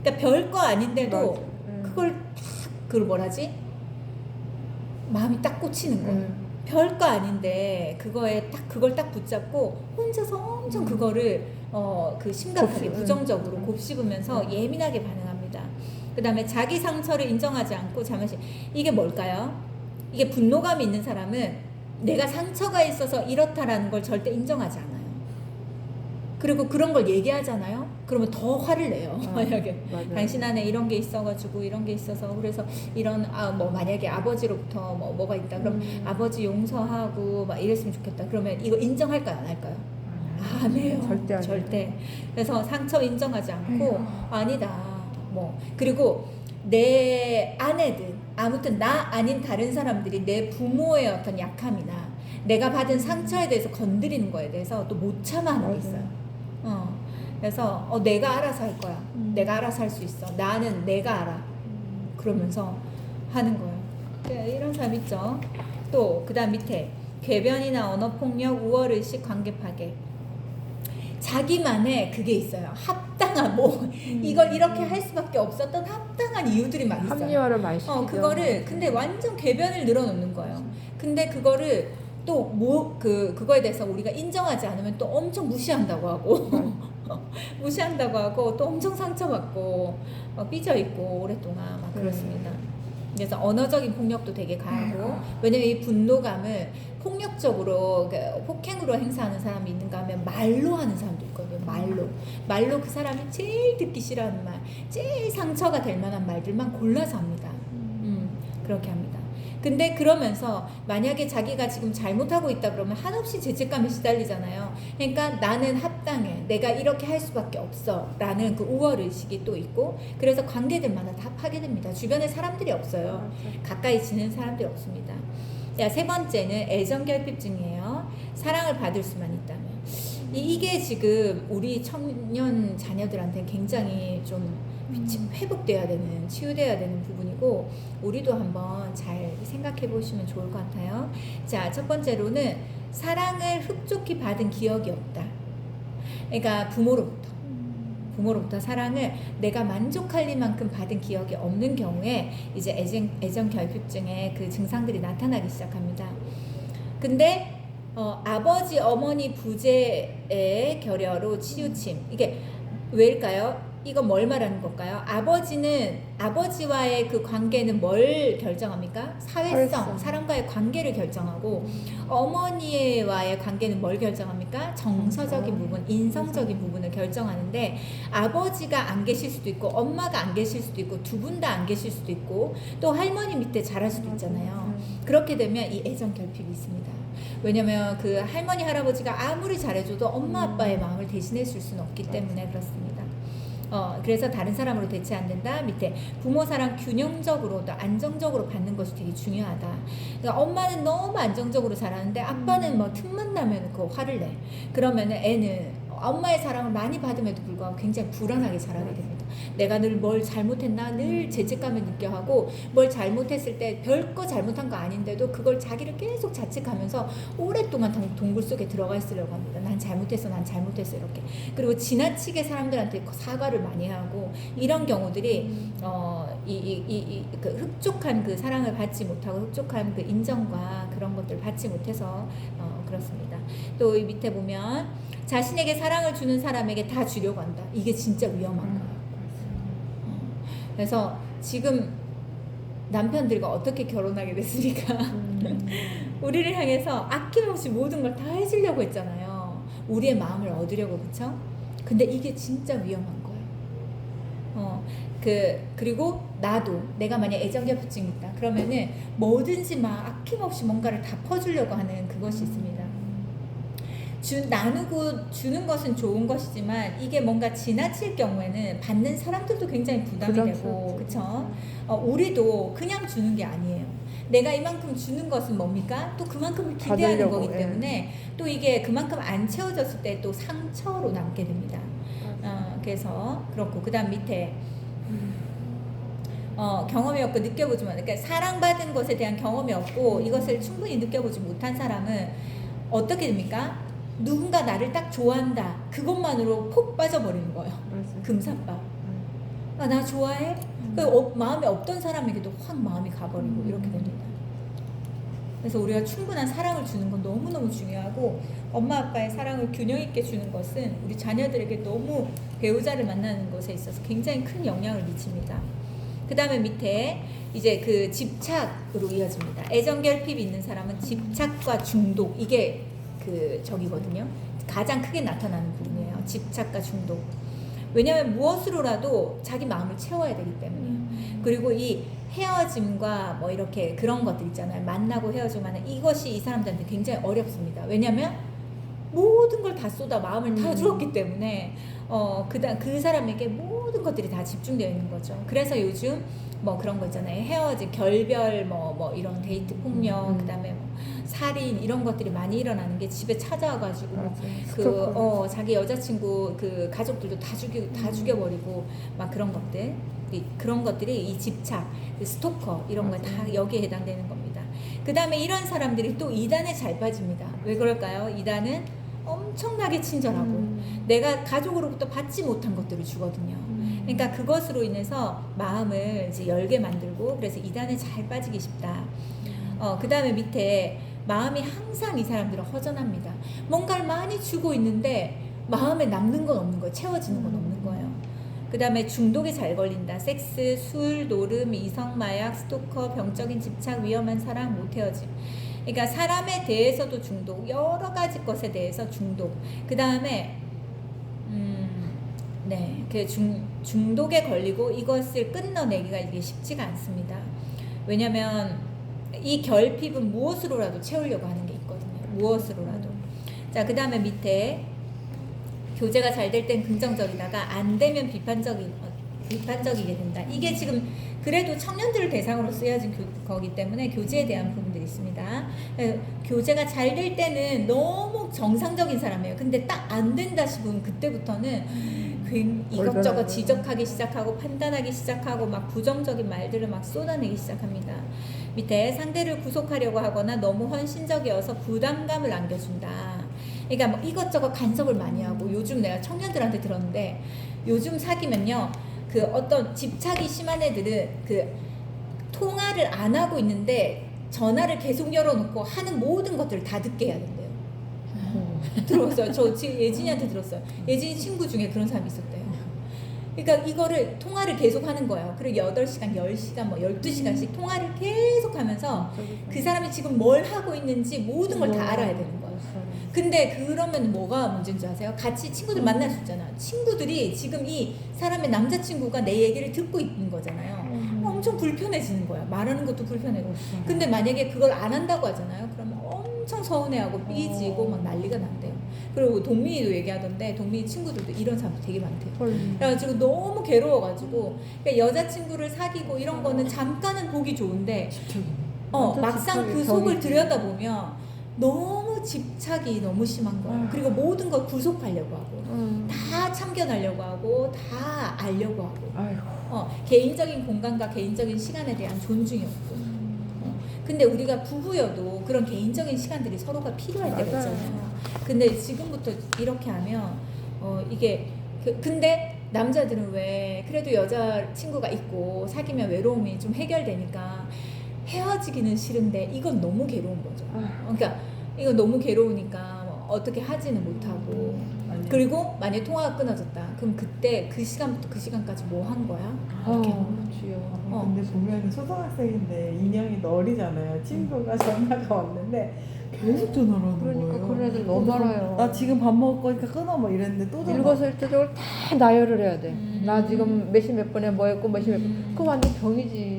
그러니까 별거 아닌데도 맞아. 그걸 그걸 뭐라지? 마음이 딱 꽂히는 거예요. 별거 아닌데 그걸 딱 붙잡고 혼자서 엄청 그거를 그 심각하게 부정적으로 곱씹으면서 예민하게 반응합니다. 그다음에 자기 상처를 인정하지 않고 잠시 이게 뭘까요? 이게 분노감이 있는 사람은 내가 상처가 있어서 이렇다라는 걸 절대 인정하지 않아요. 그리고 그런 걸 얘기하잖아요. 그러면 더 화를 내요. 만약에 맞아요. 당신 안에 이런 게 있어가지고 이런 게 있어서 그래서 이런 뭐 만약에 아버지로부터 뭐가 있다 그럼 아버지 용서하고 막 이랬으면 좋겠다. 그러면 이거 인정할까요 안 할까요? 안 해요. 절대 안 해요. 절대. 그래서 상처 인정하지 않고 아니다. 뭐 그리고 내 아내든 아무튼 나 아닌 다른 사람들이 내 부모의 어떤 약함이나 내가 받은 상처에 대해서 건드리는 거에 대해서 또 못 참아하는 게 있어요. 그래서 내가 알아서 할 거야. 내가 알아서 할 수 있어. 나는 내가 알아. 그러면서 하는 거예요. 네, 이런 사람 있죠. 또 그다음 밑에 궤변이나 언어폭력, 우월의식, 관계 파괴. 자기만의 그게 있어요. 합당한 뭐 이걸 이렇게 할 수밖에 없었던 합당한 이유들이 막 있어요. 합리화를 많이 시키죠. 그거를 근데 완전 궤변을 늘어놓는 거예요. 근데 그거를 또 뭐 그거에 대해서 우리가 인정하지 않으면 또 엄청 무시한다고 하고 무시한다고 하고 또 엄청 상처받고 삐져 있고 오랫동안 막 그렇습니다. 그래서 언어적인 폭력도 되게 강하고, 왜냐면 이 분노감을 폭력적으로 폭행으로 행사하는 사람이 있는가 하면 말로 하는 사람도 있거든요. 말로 그 사람이 제일 듣기 싫어하는 말, 제일 상처가 될 만한 말들만 골라서 합니다. 그렇게 합니다. 근데 그러면서 만약에 자기가 지금 잘못하고 있다 그러면 한없이 죄책감에 시달리잖아요. 그러니까 나는 합당해, 내가 이렇게 할 수밖에 없어 라는 그 우월의식이 또 있고, 그래서 관계들마다 다 파괴됩니다. 주변에 사람들이 없어요. 가까이 지는 사람들이 없습니다. 자, 세 번째는 애정결핍증이에요. 사랑을 받을 수만 있다면. 이게 지금 우리 청년 자녀들한테 굉장히 좀 회복돼야 되는, 치유돼야 되는 부분이고, 우리도 한번 잘 생각해 보시면 좋을 것 같아요. 자, 첫 번째로는 사랑을 흡족히 받은 기억이 없다. 그러니까 부모로부터 사랑을 내가 만족할 리만큼 받은 기억이 없는 경우에 이제 애정결핍증의 그 증상들이 나타나기 시작합니다. 근데 아버지, 어머니 부재의 결여로 치우침, 이게 왜일까요? 이건 뭘 말하는 걸까요? 아버지는, 아버지와의 그 관계는 뭘 결정합니까? 사회성, 사람과의 관계를 결정하고, 어머니와의 관계는 뭘 결정합니까? 정서적인 부분, 인성적인 부분을 결정하는데, 아버지가 안 계실 수도 있고, 엄마가 안 계실 수도 있고, 두 분 다 안 계실 수도 있고, 또 할머니 밑에 자랄 수도 있잖아요. 그렇게 되면 이 애정결핍이 있습니다. 왜냐면 그 할머니, 할아버지가 아무리 잘해줘도 엄마, 아빠의 마음을 대신해 줄 수는 없기 때문에 그렇습니다. 그래서 다른 사람으로 대체 안 된다. 밑에 부모 사랑 균형적으로 또 안정적으로 받는 것이 되게 중요하다. 그러니까 엄마는 너무 안정적으로 잘하는데 아빠는 뭐 틈만 나면 그 화를 내. 그러면은 애는 엄마의 사랑을 많이 받음에도 불구하고 굉장히 불안하게 자라게 됩니다. 내가 늘 뭘 잘못했나 늘 죄책감을 느껴 하고, 뭘 잘못했을 때 별거 잘못한 거 아닌데도 그걸 자기를 계속 자책하면서 오랫동안 동굴 속에 들어가 있으려고 합니다. 난 잘못했어 이렇게. 그리고 지나치게 사람들한테 사과를 많이 하고, 이런 경우들이 그 흡족한 그 사랑을 받지 못하고 흡족한 그 인정과 그런 것들을 받지 못해서 그렇습니다. 또 이 밑에 보면 자신에게 사랑을 주는 사람에게 다 주려고 한다. 이게 진짜 위험한 거예요. 그래서 지금 남편들과 어떻게 결혼하게 됐습니까? 우리를 향해서 아낌없이 모든 걸 다 해주려고 했잖아요. 우리의 마음을 얻으려고, 그쵸? 근데 이게 진짜 위험한 거예요. 그리고 내가 만약 애정결핍증이 있다 그러면은 뭐든지 막 아낌없이 뭔가를 다 퍼주려고 하는 그것이 있습니다. 나누고 주는 것은 좋은 것이지만 이게 뭔가 지나칠 경우에는 받는 사람들도 굉장히 부담이 되고, 그쵸? 우리도 그냥 주는 게 아니에요. 내가 이만큼 주는 것은 뭡니까? 또 그만큼을 기대하는 거기 때문에 또 이게 그만큼 안 채워졌을 때 또 상처로 남게 됩니다. 그래서 그렇고, 그 다음 밑에 경험이 없고 느껴보지만, 그러니까 사랑받은 것에 대한 경험이 없고 이것을 충분히 느껴보지 못한 사람은 어떻게 됩니까? 누군가 나를 딱 좋아한다, 그것만으로 폭 빠져버리는 거예요. 금사빠. 나 좋아해? 마음에 없던 사람에게도 확 마음이 가버리고 이렇게 됩니다. 그래서 우리가 충분한 사랑을 주는 건 너무너무 중요하고, 엄마 아빠의 사랑을 균형 있게 주는 것은 우리 자녀들에게 너무 배우자를 만나는 것에 있어서 굉장히 큰 영향을 미칩니다. 그 다음에 밑에 이제 그 집착으로 이어집니다. 애정결핍이 있는 사람은 집착과 중독, 이게 저기거든요. 가장 크게 나타나는 부분이에요. 집착과 중독. 왜냐하면 무엇으로라도 자기 마음을 채워야 되기 때문이에요. 그리고 이 헤어짐과 뭐 이렇게 그런 것들 있잖아요. 만나고 헤어지면 이것이 이 사람들한테 굉장히 어렵습니다. 왜냐하면 모든 걸 다 쏟아 마음을 다 주었기 때문에 그 사람에게 모든 것들이 다 집중되어 있는 거죠. 그래서 요즘 뭐 그런 거 있잖아요. 헤어짐, 결별, 뭐 이런 데이트 폭력, 그다음에 뭐 살인, 이런 것들이 많이 일어나는 게 집에 찾아와가지고 자기 여자친구 그 가족들도 다 죽여버리고 막 그런 것들이 이 집착, 스토커 이런 거 다 여기에 해당되는 겁니다. 그 다음에 이런 사람들이 또 이단에 잘 빠집니다. 왜 그럴까요? 이단은 엄청나게 친절하고 내가 가족으로부터 받지 못한 것들을 주거든요. 그러니까 그것으로 인해서 마음을 이제 열게 만들고, 그래서 이단에 잘 빠지기 쉽다. 그 다음에 밑에 마음이 항상 이 사람들은 허전합니다. 뭔가를 많이 주고 있는데 마음에 남는 건 없는 거예요. 채워지는 건 없는 거예요. 그 다음에 중독에 잘 걸린다. 섹스, 술, 노름, 이성, 마약, 스토커, 병적인 집착, 위험한 사랑, 못 헤어짐. 그러니까 사람에 대해서도 중독, 여러 가지 것에 대해서 중독. 그 다음에 네, 그 중독에 걸리고 이것을 끊어내기가 이게 쉽지가 않습니다. 왜냐면 이 결핍은 무엇으로라도 채우려고 하는 게 있거든요. 무엇으로라도. 자, 그 다음에 밑에 교제가 잘 될 땐 긍정적이다가 안 되면 비판적이게 된다. 이게 지금 그래도 청년들을 대상으로 쓰여진 거기 때문에 교제에 대한 부분들이 있습니다. 교제가 잘 될 때는 너무 정상적인 사람이에요. 근데 딱 안 된다 싶으면 그때부터는 이것저것 지적하기 시작하고 판단하기 시작하고 막 부정적인 말들을 막 쏟아내기 시작합니다. 밑에 상대를 구속하려고 하거나 너무 헌신적이어서 부담감을 안겨준다. 그러니까 뭐 이것저것 간섭을 많이 하고 요즘 내가 청년들한테 들었는데 요즘 사귀면요 그 어떤 집착이 심한 애들은 그 통화를 안 하고 있는데 전화를 계속 열어놓고 하는 모든 것들을 다 듣게 해야 된대요. 들었어요. 저 지금 예진이한테 들었어요. 예진이 친구 중에 그런 사람이 있었대요. 그러니까 이거를 통화를 계속 하는 거예요. 그리고 8시간, 10시간, 뭐 12시간씩 통화를 계속 하면서 그 사람이 지금 뭘 하고 있는지 모든 걸 다 알아야 되는 거예요. 근데 그러면 뭐가 문제인지 아세요? 같이 친구들 만날 수 있잖아. 친구들이 지금 이 사람의 남자친구가 내 얘기를 듣고 있는 거잖아요. 엄청 불편해지는 거야. 말하는 것도 불편해고. 근데 만약에 그걸 안 한다고 하잖아요. 그러면 엄청 서운해하고 삐지고 막 난리가 난대요. 그리고 동민이도 얘기하던데 동민이 친구들도 이런 사람도 되게 많대요. 그래가지고 너무 괴로워가지고 그러니까 여자친구를 사귀고 이런 거는 잠깐은 보기 좋은데 막상 그 속을 들여다보면 너무 집착이 너무 심한 거예요. 그리고 모든 걸 구속하려고 하고 다 참견하려고 하고 다 알려고 하고 개인적인 공간과 개인적인 시간에 대한 존중이 없고 근데 우리가 부부여도 그런 개인적인 시간들이 서로가 필요할 때가 있잖아요. 근데 지금부터 이렇게 하면 이게 근데 남자들은 왜 그래도 여자친구가 있고 사귀면 외로움이 좀 해결되니까 헤어지기는 싫은데 이건 너무 괴로운 거죠. 그러니까 이거 너무 괴로우니까 어떻게 하지는 못하고 그리고 만약에 통화가 끊어졌다. 그럼 그때 그 시간부터 그 시간까지 뭐 한 거야? 이렇게. 근데 보면 초등학생인데 인형이 어리잖아요. 친구가 전화가 왔는데 계속 전화를 하는 그러니까 거예요. 그런 애들 너무 많아요. 나 지금 밥 먹을 거니까 끊어 뭐 이랬는데 또 전화. 일거수일투족을 다 나열을 해야 돼. 나 지금 몇 시 몇 분에 뭐 했고 몇 시 몇 분. 그거 완전 병이지.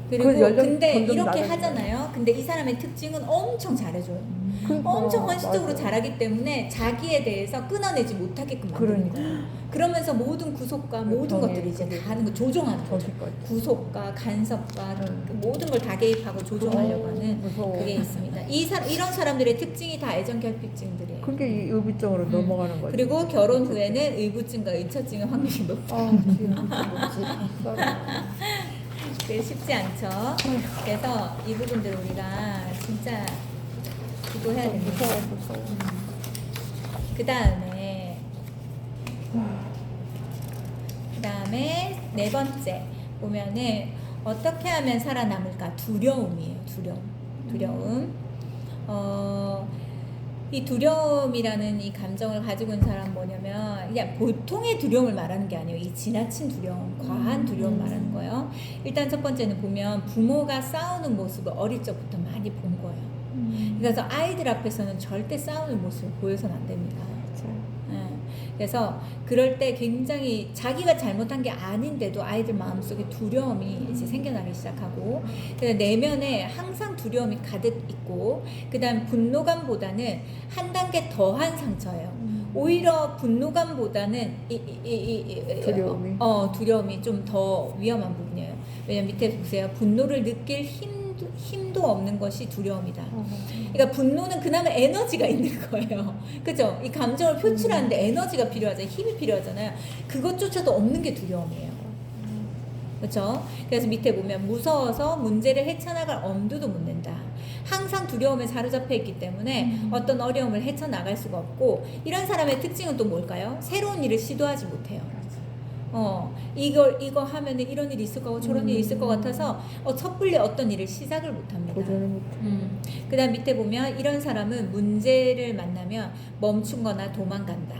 그리고 근데 이렇게 하잖아요. 근데 이 사람의 특징은 엄청 잘해줘요. 그러니까, 엄청 헌신적으로 맞아. 잘하기 때문에 자기에 대해서 끊어내지 못하게끔 만드는 거예요. 그러면서 모든 구속과 모든 것들을 이제 다 하는 거 조종하는 거죠. 구속과 간섭과 그 모든 걸 다 개입하고 조종하려고 하는 무서워. 그게 있습니다. 이런 사람들의 특징이 다 애정 결핍증들이에요. 그게 이 의비증으로 넘어가는 거지. 그리고 결혼 후에는 의부증과 의처증의 확률이 높다. 지금 그게 쉽지 않죠. 그래서 이 부분들을 우리가 진짜 기도해야 됩니다. 무서워. 그 다음에 네 번째 보면은 어떻게 하면 살아남을까? 두려움이에요. 두려움. 이 두려움이라는 이 감정을 가지고 있는 사람은 뭐냐면 그냥 보통의 두려움을 말하는 게 아니에요. 이 지나친 두려움, 과한 두려움 말하는 거예요. 일단 첫 번째는 보면 부모가 싸우는 모습을 어릴 적부터 많이 본 거예요. 그래서 아이들 앞에서는 절대 싸우는 모습을 보여서는 안 됩니다. 그래서 그럴 때 굉장히 자기가 잘못한 게 아닌데도 아이들 마음속에 두려움이 이제 생겨나기 시작하고 내면에 항상 두려움이 가득 있고 그 다음 분노감보다는 한 단계 더한 상처예요. 오히려 분노감보다는 두려움이 좀 더 위험한 부분이에요. 왜냐면 밑에 보세요. 분노를 느낄 힘도 없는 것이 두려움이다. 그러니까 분노는 그나마 에너지가 있는 거예요. 그죠? 이 감정을 표출하는데 에너지가 필요하잖아요. 힘이 필요하잖아요. 그것조차도 없는 게 두려움이에요. 그렇죠? 그래서 밑에 보면 무서워서 문제를 헤쳐나갈 엄두도 못 낸다. 항상 두려움에 사로잡혀 있기 때문에 어떤 어려움을 헤쳐나갈 수가 없고 이런 사람의 특징은 또 뭘까요? 새로운 일을 시도하지 못해요. 이거 하면은 이런 일이 있을 거고 저런 일이 있을 것 같아서 섣불리 어떤 일을 시작을 못 합니다. 그 다음 밑에 보면 이런 사람은 문제를 만나면 멈춘 거나 도망간다.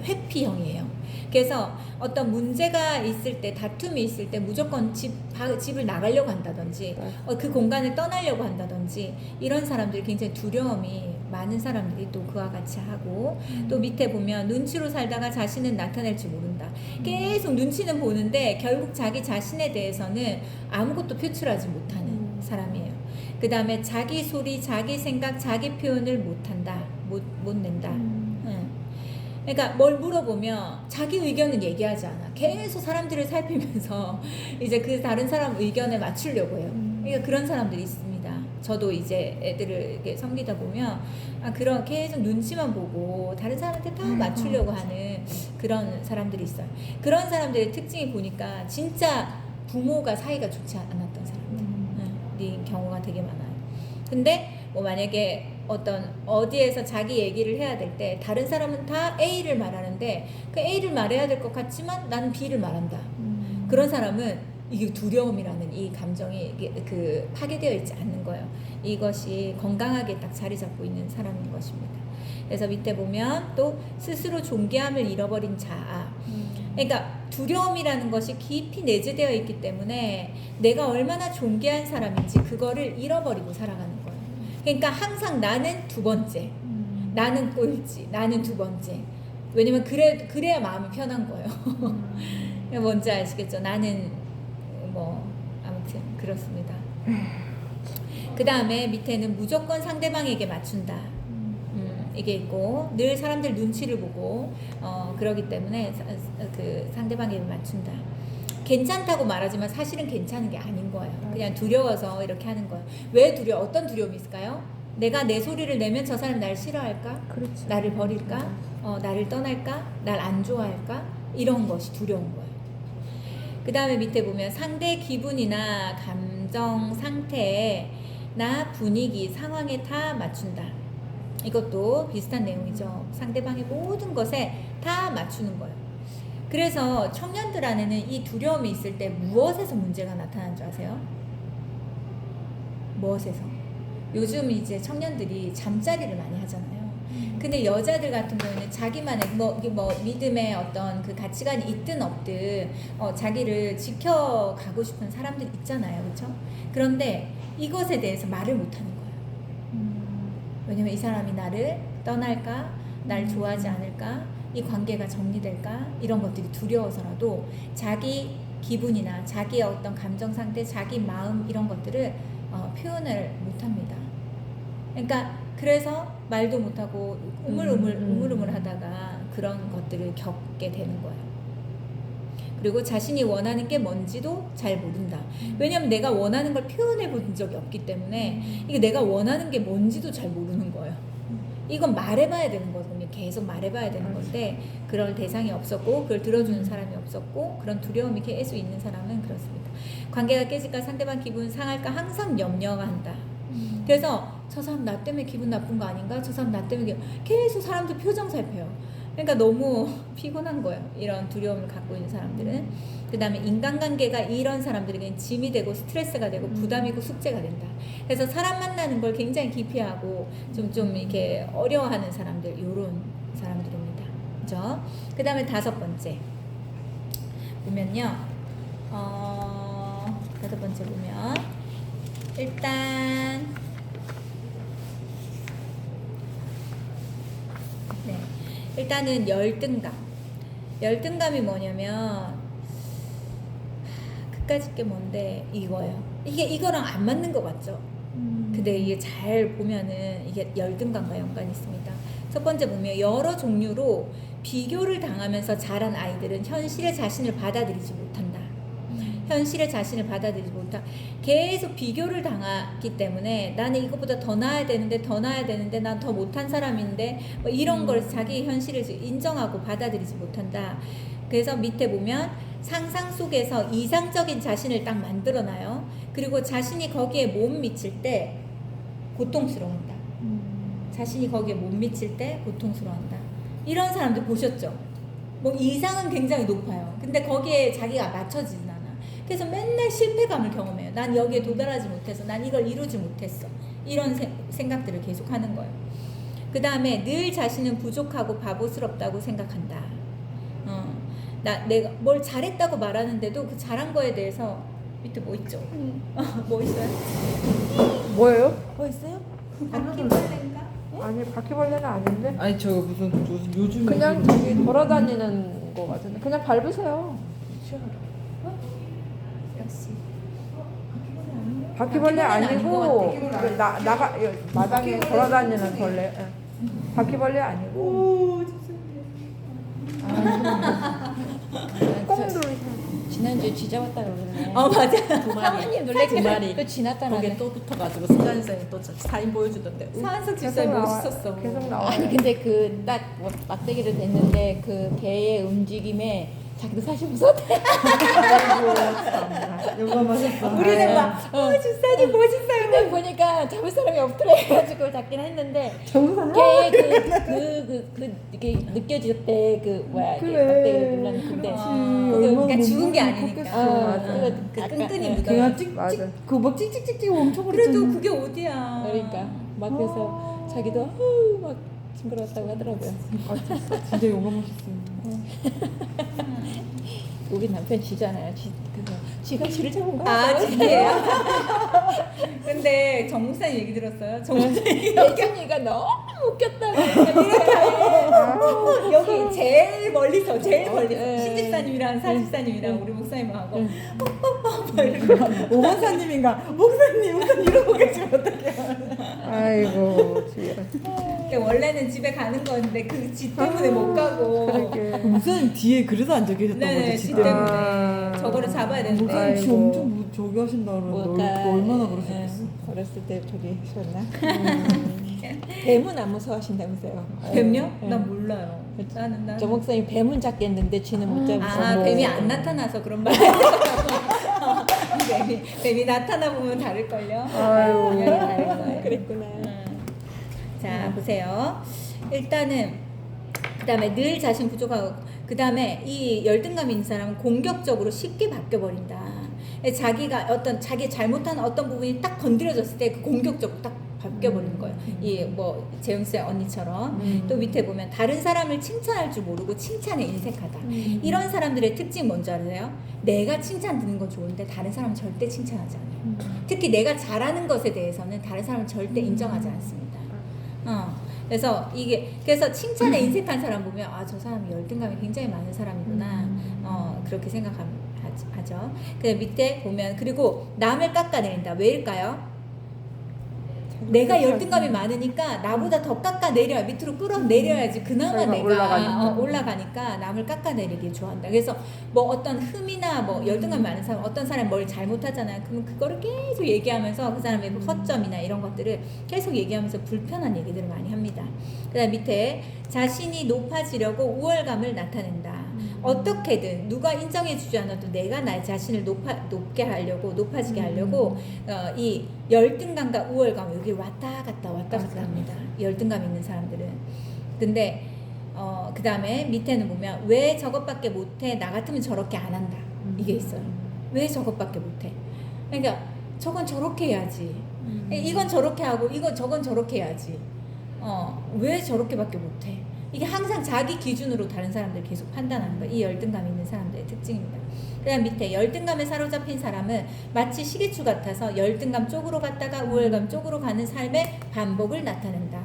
회피형이에요. 그래서 어떤 문제가 있을 때, 다툼이 있을 때 무조건 집을 나가려고 한다든지 그 공간을 떠나려고 한다든지 이런 사람들이 굉장히 두려움이 많은 사람들이 또 그와 같이 하고 또 밑에 보면 눈치로 살다가 자신은 나타낼지 모른다. 계속 눈치는 보는데 결국 자기 자신에 대해서는 아무것도 표출하지 못하는 사람이에요. 그 다음에 자기 소리, 자기 생각, 자기 표현을 못한다. 못 낸다. 그러니까 뭘 물어보면 자기 의견은 얘기하지 않아. 계속 사람들을 살피면서 이제 그 다른 사람 의견에 맞추려고 해요. 그러니까 그런 사람들이 있습니다. 저도 이제 애들을 이렇게 섬기다 보면 그런 계속 눈치만 보고 다른 사람한테 다 맞추려고 하는 그런 사람들이 있어요. 그런 사람들의 특징이 보니까 진짜 부모가 사이가 좋지 않았던 사람들인 경우가 되게 많아요. 근데 뭐 만약에 어디에서 자기 얘기를 해야 될 때 다른 사람은 다 A를 말하는데 그 A를 말해야 될 것 같지만 나는 B를 말한다. 그런 사람은 이게 두려움이라는 이 감정이 그 파괴되어 있지 않는 거예요. 이것이 건강하게 딱 자리 잡고 있는 사람인 것입니다. 그래서 밑에 보면 또 스스로 존귀함을 잃어버린 자. 그러니까 두려움이라는 것이 깊이 내재되어 있기 때문에 내가 얼마나 존귀한 사람인지 그거를 잃어버리고 살아가는 거예요. 그러니까 항상 나는 두 번째, 나는 꼴찌, 나는 두 번째. 왜냐면 그래야 마음이 편한 거예요. 뭔지 아시겠죠? 나는 뭐 아무튼 그렇습니다. 그 다음에 밑에는 무조건 상대방에게 맞춘다. 이게 있고 늘 사람들 눈치를 보고 그러기 때문에 그 상대방에게 맞춘다. 괜찮다고 말하지만 사실은 괜찮은 게 아닌 거예요. 그냥 두려워서 이렇게 하는 거예요. 왜 두려워? 어떤 두려움이 있을까요? 내가 내 소리를 내면 저 사람 날 싫어할까? 그렇죠. 나를 버릴까? 나를 떠날까? 날 안 좋아할까? 이런 것이 두려운 거예요. 그 다음에 밑에 보면 상대 기분이나 감정 상태나 분위기, 상황에 다 맞춘다. 이것도 비슷한 내용이죠. 상대방의 모든 것에 다 맞추는 거예요. 그래서 청년들 안에는 이 두려움이 있을 때 무엇에서 문제가 나타나는 줄 아세요? 무엇에서? 요즘 이제 청년들이 잠자리를 많이 하잖아요. 근데 여자들 같은 경우는 자기만의 뭐 믿음의 어떤 그 가치관이 있든 없든 자기를 지켜가고 싶은 사람들 있잖아요. 그렇죠? 그런데 이것에 대해서 말을 못하는 거예요. 왜냐면 이 사람이 나를 떠날까? 날 좋아하지 않을까? 이 관계가 정리될까? 이런 것들이 두려워서라도 자기 기분이나 자기의 어떤 감정 상태, 자기 마음 이런 것들을 표현을 못합니다. 그러니까 그래서 말도 못하고 우물우물 하다가 그런 것들을 겪게 되는 거예요. 그리고 자신이 원하는 게 뭔지도 잘 모른다. 왜냐면 내가 원하는 걸 표현해 본 적이 없기 때문에 이게 내가 원하는 게 뭔지도 잘 모르는 거예요. 이건 말해봐야 되는 거거든요. 계속 말해봐야 되는 건데 그럴 대상이 없었고 그걸 들어주는 사람이 없었고 그런 두려움이 계속 있는 사람은 그렇습니다. 관계가 깨질까 상대방 기분 상할까 항상 염려가 한다. 그래서 저 사람 나 때문에 기분 나쁜 거 아닌가? 저 사람 나 때문에 계속 사람들 표정 살펴요. 그러니까 너무 피곤한 거예요. 이런 두려움을 갖고 있는 사람들은. 그 다음에 인간관계가 이런 사람들에게 짐이 되고 스트레스가 되고 부담이고 숙제가 된다. 그래서 사람 만나는 걸 굉장히 기피하고 좀 이렇게 어려워하는 사람들, 요런 사람들입니다. 그죠? 그 다음에 5번째 보면요. 5번째 보면 일단 일단은 열등감. 열등감이 뭐냐면 그까짓 게 뭔데 이거예요. 이거랑 안 맞는 거 맞죠? 근데 이게 잘 보면은 이게 열등감과 연관이 있습니다. 첫 번째 보면 여러 종류로 비교를 당하면서 자란 아이들은 현실의 자신을 받아들이지 못한다. 현실의 자신을 받아들이지 못한다. 계속 비교를 당하기 때문에 나는 이것보다 더 나아야 되는데 난 더 못한 사람인데 뭐 이런 걸 자기 현실을 인정하고 받아들이지 못한다. 그래서 밑에 보면 상상 속에서 이상적인 자신을 딱 만들어놔요. 그리고 자신이 거기에 못 미칠 때 고통스러워한다. 자신이 거기에 못 미칠 때 고통스러워한다. 이런 사람들 보셨죠? 뭐 이상은 굉장히 높아요. 근데 거기에 자기가 맞춰지진 않아. 그래서 맨날 실패감을 경험해요. 난 여기에 도달하지 못해서, 난 이걸 이루지 못했어. 이런 생각들을 계속 하는 거예요. 그 다음에 늘 자신은 부족하고 바보스럽다고 생각한다. 내가 뭘 잘했다고 말하는데도 그 잘한 거에 대해서 밑에 뭐 있죠? 뭐 있어요? 뭐예요? 뭐 있어요? 바퀴벌레인가? 아니 바퀴벌레는 아닌데 아니 저 무슨 요즘 그냥 저기 돌아다니는 거 같은데 그냥 밟으세요. 역시 바퀴벌레 바퀴벌레는 아닌 것 아니고 그 나가 마당에 돌아다니는 벌레. 예. 바퀴벌레 아니고 오 꽁 누르세요. 지난주에 쥐 잡았다 그러네. 맞아. 두 마리. 사모님 놀래켜. 두 마리. 또 지났다 거기에 나네. 또 붙어가지고 승관선이 또 사진 보여주던데. 서한석 집사님 나와- 멋있었어. 계속 나와요. 아니 근데 그 딱 막대기를 댔는데 그 개의 움직임에 자기도 사실 무섭대. 아이고 참나. 요거 마셨어. 우리는 막 집사님 멋있어요. 근데 보니까 잡을 사람이 없더래 해가지고 잡긴 했는데 정상. 개의 이게 느껴졌대 그 뭐야 이게 그래. 막대기를 눌렀는데 그러니까 죽은 게 아니니까. 맞아. 그 아까, 끈끈이 예. 묻어요. 그냥 맞아. 찍찍 그막 찍찍찍찍 엄청 그래도 그랬잖아. 그게 어디야. 그러니까 막 그래서 자기도 어우 막 징그러웠다고 하더라고요. 진짜 요거 맛있어. 우리 남편 쥐잖아요. 그래서 쥐가 쥐를 잡은 거야. 아 진짜요? 근데 정 목사님 얘기 들었어요? 정 목사님 예준이가 너무 웃겼다고. 여기 제일 멀리서 네. 신집사님이랑 사집사님이랑 우리 목사님하고 오만사님인가 목사님 이러고 계시면 어떡해요. 아이고 쥐. 근데 원래는 집에 가는 건데 그 지 때문에 못 가고 목사님 뒤에 그래서 앉아 계셨던 네, 거지 지 진짜. 때문에 아. 저거를 잡아야 되는데 목사님 지 아이고. 엄청 저기 하신다 그러는데 얼마나 그러셨겠어. 어렸을 때 저기 하셨나? 뱀은 안 무서워하신다면서요? 뱀요? 네. 난 몰라요. 나는 저 목사님 뱀은 잡겠는데 쥐는 못 잡으셔. 뱀이 안 나타나서 그런 말. 뱀이 나타나 보면 다를걸요. 아유. 당연히 다를 거예요. 그랬구나. 자 보세요. 일단은 그다음에 늘 자신 부족하고 그다음에 이 열등감 있는 사람은 공격적으로 쉽게 바뀌어 버린다. 자기가 자기 잘못한 어떤 부분이 딱 건드려졌을 때 그 공격적으로 딱 바뀌어 버리는 거예요. 이 뭐 재영 씨 언니처럼 또 밑에 보면 다른 사람을 칭찬할 줄 모르고 칭찬에 인색하다. 이런 사람들의 특징 뭔지 알아요? 내가 칭찬 듣는 건 좋은데 다른 사람은 절대 칭찬하지 않아요. 특히 내가 잘하는 것에 대해서는 다른 사람은 절대 인정하지 않습니다. 그래서 칭찬에 인색한 사람 보면 저 사람이 열등감이 굉장히 많은 사람이구나. 그렇게 생각하죠. 그 밑에 보면 그리고 남을 깎아내린다. 왜일까요? 내가 열등감이 많으니까 나보다 더 깎아내려 밑으로 끌어내려야지 그나마 자기가 내가 올라가니까. 올라가니까 남을 깎아내리길 좋아한다. 그래서 뭐 어떤 흠이나 뭐 열등감이 많은 사람 어떤 사람이 뭘 잘못하잖아요. 그러면 그거를 계속 얘기하면서 그 사람의 그 허점이나 이런 것들을 계속 얘기하면서 불편한 얘기들을 많이 합니다. 그다음 밑에 자신이 높아지려고 우월감을 나타낸다. 어떻게든 누가 인정해주지 않아도 내가 나 자신을 높게 하려고 높아지게 하려고 이 열등감과 우월감 여기 왔다 갔다 합니다. 열등감 있는 사람들은. 근데 그 다음에 밑에는 보면 왜 저것밖에 못해? 나 같으면 저렇게 안 한다. 이게 있어요. 왜 저것밖에 못해? 그러니까 저건 저렇게 해야지. 이건 저렇게 하고 저건 저렇게 해야지. 왜 저렇게밖에 못해? 이게 항상 자기 기준으로 다른 사람들 계속 판단하는 거. 이 열등감 있는 사람들의 특징입니다. 그다음 밑에 열등감에 사로잡힌 사람은 마치 시계추 같아서 열등감 쪽으로 갔다가 우월감 쪽으로 가는 삶의 반복을 나타낸다.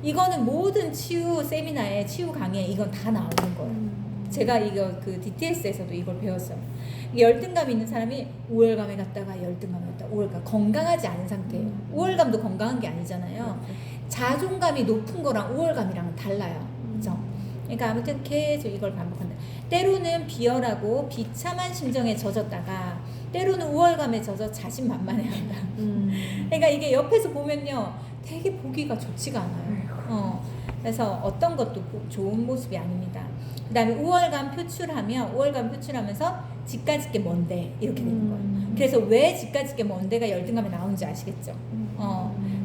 이거는 모든 치유 세미나에 치유 강의에 이건 다 나오는 거예요. 제가 이거 그 DTS에서도 이걸 배웠어요. 열등감 있는 사람이 우월감에 갔다가 열등감에 갔다가 우월감 건강하지 않은 상태예요. 우월감도 건강한 게 아니잖아요. 자존감이 높은 거랑 우월감이랑은 달라요. 그죠? 그러니까 아무튼 계속 이걸 반복한다. 때로는 비열하고 비참한 심정에 젖었다가 때로는 우월감에 젖어 자신만만해한다. 그러니까 이게 옆에서 보면요 되게 보기가 좋지가 않아요. 그래서 어떤 것도 좋은 모습이 아닙니다. 그 다음에 우월감 표출하면서 집까짓 게 뭔데 이렇게 되는 거예요. 그래서 왜 집까짓 게 뭔데가 열등감에 나오는지 아시겠죠?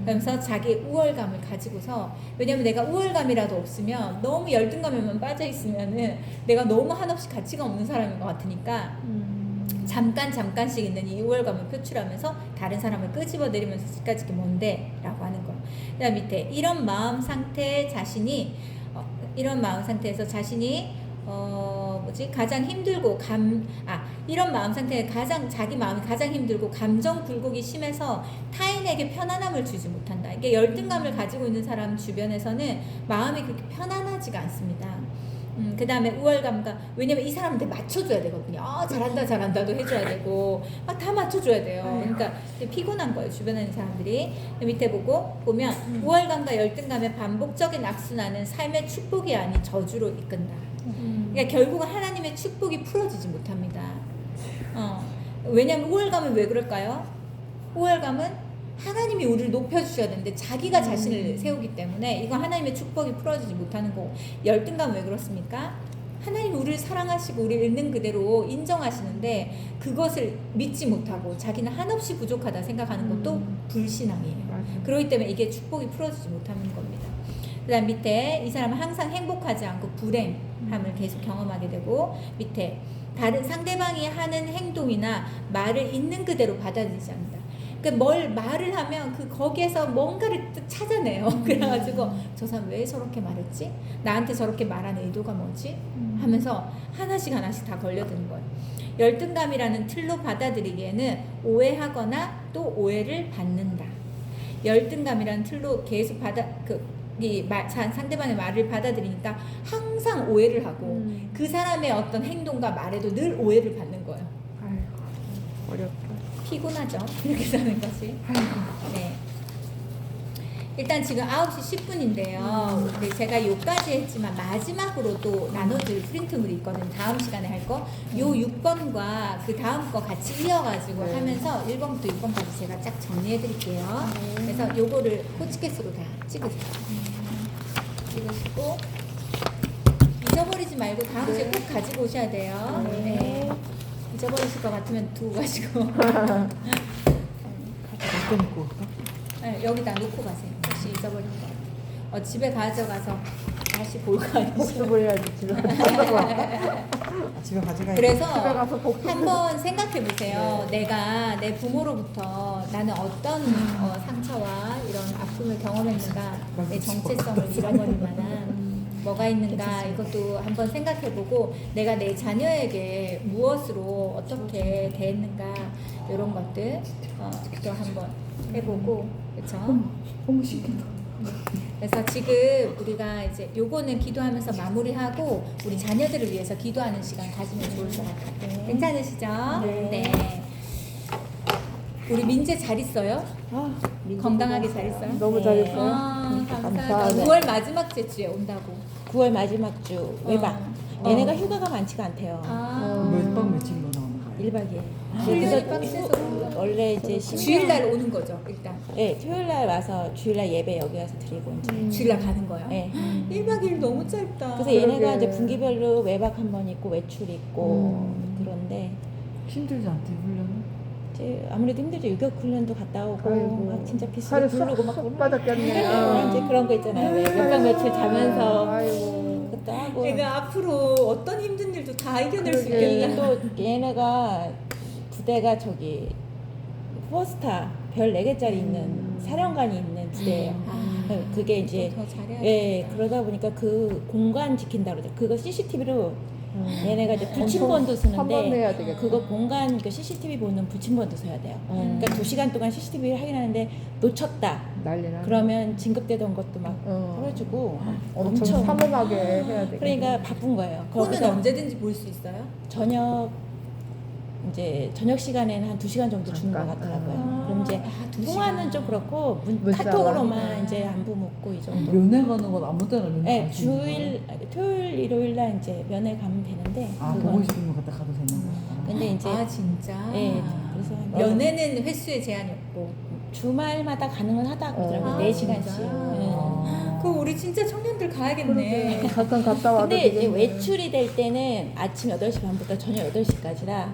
그러면서 자기 우월감을 가지고서 왜냐면 내가 우월감이라도 없으면 너무 열등감에만 빠져 있으면은 내가 너무 한없이 가치가 없는 사람인 것 같으니까 잠깐씩 있는 이 우월감을 표출하면서 다른 사람을 끄집어내리면서 집까짓 게 뭔데 라고 하는 거예요. 그 다음 밑에 이런 마음 상태에서 자신이 뭐지? 가장 힘들고 이런 마음 상태에 자기 마음이 가장 힘들고 감정 굴곡이 심해서 타인에게 편안함을 주지 못한다. 이게 열등감을 가지고 있는 사람 주변에서는 마음이 그렇게 편안하지가 않습니다. 그 다음에 우월감과, 왜냐면 이 사람한테 맞춰줘야 되거든요. 잘한다도 해줘야 되고, 막 다 맞춰줘야 돼요. 그러니까 피곤한 거예요, 주변에 있는 사람들이. 밑에 보면, 우월감과 열등감의 반복적인 악순환은 삶의 축복이 아닌 저주로 이끈다. 그러니까 결국은 하나님의 축복이 풀어지지 못합니다. 왜냐면 우월감은 왜 그럴까요? 우월감은 하나님이 우리를 높여주셔야 되는데 자기가 자신을 세우기 때문에 이거 하나님의 축복이 풀어지지 못하는 거고, 열등감은 왜 그렇습니까? 하나님이 우리를 사랑하시고 우리를 있는 그대로 인정하시는데 그것을 믿지 못하고 자기는 한없이 부족하다 생각하는 것도 불신앙이에요. 그렇기 때문에 이게 축복이 풀어지지 못하는 겁니다. 그 다음 밑에 이 사람은 항상 행복하지 않고 불행함을 계속 경험하게 되고, 밑에 다른 상대방이 하는 행동이나 말을 있는 그대로 받아들이지 않는다. 뭘 말을 하면 거기에서 뭔가를 찾아내요. 그래가지고 저 사람 왜 저렇게 말했지? 나한테 저렇게 말한 의도가 뭐지? 하면서 하나씩 다 걸려드는 거예요. 열등감이라는 틀로 받아들이기에는 오해하거나 또 오해를 받는다. 열등감이라는 틀로 계속 상대방의 말을 받아들이니까 항상 오해를 하고 그 사람의 어떤 행동과 말에도 늘 오해를 받는 거예요. 아이고, 어렵다. 피곤하죠. 이렇게 사는 것이. 네. 일단 지금 9시 10분인데요. 제가 요까지 했지만 마지막으로 또 나눠줄 프린트물이 있거든요. 다음 시간에 할 거. 요 6번과 그 다음 거 같이 이어가지고 하면서 1번부터 6번까지 제가 쫙 정리해 드릴게요. 그래서 요거를 호치켓으로 다 찍으세요. 찍으시고 잊어버리지 말고 다음 주에 꼭 가지고 오셔야 돼요. 네. 잊어버리실 것 같으면 두고 가시고. 어떤 거? 네, 여기다 놓고 가세요. 혹시 잊어버린 거. 집에 가져가서 다시 볼까요? 복습을 해야지 집에 집에 가져가야 그래서 집에 가서 복습을. 한번 생각해 보세요. 내가 내 부모로부터 나는 어떤 상처와 이런 아픔을 경험했는가, 내 정체성을 잃어버릴 만한 뭐가 있는가, 이것도 한번 생각해보고 내가 내 자녀에게 무엇으로 어떻게 대했는가, 이런 것들 또 한번 해보고, 그렇죠? 너무 신기하다. 그래서 지금 우리가 이제 요거는 기도하면서 마무리하고 우리 자녀들을 위해서 기도하는 시간 가지면 좋을 것 같아요. 괜찮으시죠? 네. 우리 민재 잘 있어요? 건강하게 잘 있어요? 너무 잘했어요. 감사하다. 감사하다. 9월 마지막 주에 온다고. 9월 마지막 주 외박. 얘네가 휴가가 많지가 않대요. 몇박 며칠로 나오는 거예요? 1박 2일. 훈련이 빡세서 원래 이제 주일날 오는 거죠, 일단. 네, 토요일날 와서 주일날 예배 여기 와서 드리고 이제. 주일날 가는 거예요? 네. 1박 2일 너무 짧다. 그래서 얘네가 그러게. 이제 분기별로 외박 한 번 있고 외출 있고 그런데 힘들지 않대 훈련은? 이제 아무래도 힘들죠. 유격 훈련도 갔다 오고 아이고. 막 진짜 비슷하게 살이 부르고 막 쏙 빠졌겠네. 이제 그런 거 있잖아요. 몇박 며칠 자면서 아이고. 그것도 하고. 내가 앞으로 어떤 힘든 일도 다 이겨낼 수 그러게. 있겠다. 또 얘네가 부대가 저기 포스타 별 4개짜리 있는 사령관이 있는 부대예요. 그게 이제 더 잘해야 예, 그러다 보니까 그 공간 지킨다 그러죠. 그거 CCTV로 얘네가 이제 붙임번도 쓰는데 탐험해야 되겠다. 그거 공간 그 CCTV 보는 붙임번도 써야 돼요. 그러니까 2시간 동안 CCTV를 확인하는데 놓쳤다. 난리나. 그러면 진급되던 것도 막 떨어지고 엄청 탐험하게 해야 돼. 그러니까 바쁜 거예요. 폰은 거기서 언제든지 볼 수 있어요? 저녁 시간에는 한 2시간 정도 주는 것 잠깐. 같더라고요. 그럼 이제 2시간. 통화는 좀 그렇고 문자만. 카톡으로만 이제 안부 묻고 이 정도. 면회 가는 건 아무 때나 면회 네, 갈수 있는 주일 토요일 일요일 날 이제 면회 가면 되는데 거야? 보고 싶은 거 갖다 가도 되는 거야? 근데 이제 진짜? 예, 그래서 연애는 횟수에 제한이 없고. 주말마다 가능은 하다 그러더라고요. 아, 4시간씩. 진짜? 그럼 우리 진짜 청년들 가야겠네. 가끔 갔다 와도 근데 이제 되겠네. 외출이 될 때는 아침 8시 반부터 저녁 8시까지라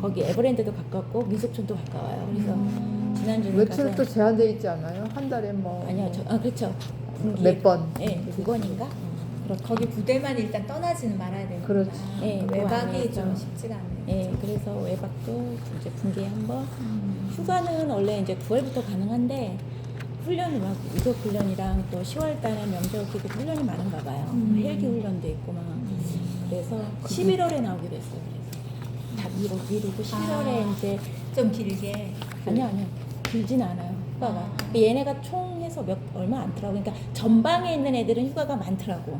거기 에버랜드도 가깝고 민속촌도 가까워요. 그래서 지난주에 외출 또 제한돼 있지 않아요? 한 달에 뭐. 아니요, 그렇죠. 몇 번. 네, 2번인가? 거기 부대만 일단 떠나지는 말아야 되니까. 그렇지. 네, 외박이 그 좀 안에서. 쉽지가 않네요. 네, 그래서 외박도 이제 분기에 한 번. 휴가는 원래 이제 9월부터 가능한데 훈련이 막 유격 훈련이랑 또 10월 달에 명절 기도 훈련이 많은가 봐요. 헬기 훈련도 있고 막 그래서 11월에 나오기로 했어요. 그래서 다 미루고 11월에 이제 좀 길게. 아니요 길진 않아요 휴가가. 아. 근데 얘네가 총 해서 얼마 안 더라고. 그러니까 전방에 있는 애들은 휴가가 많더라고.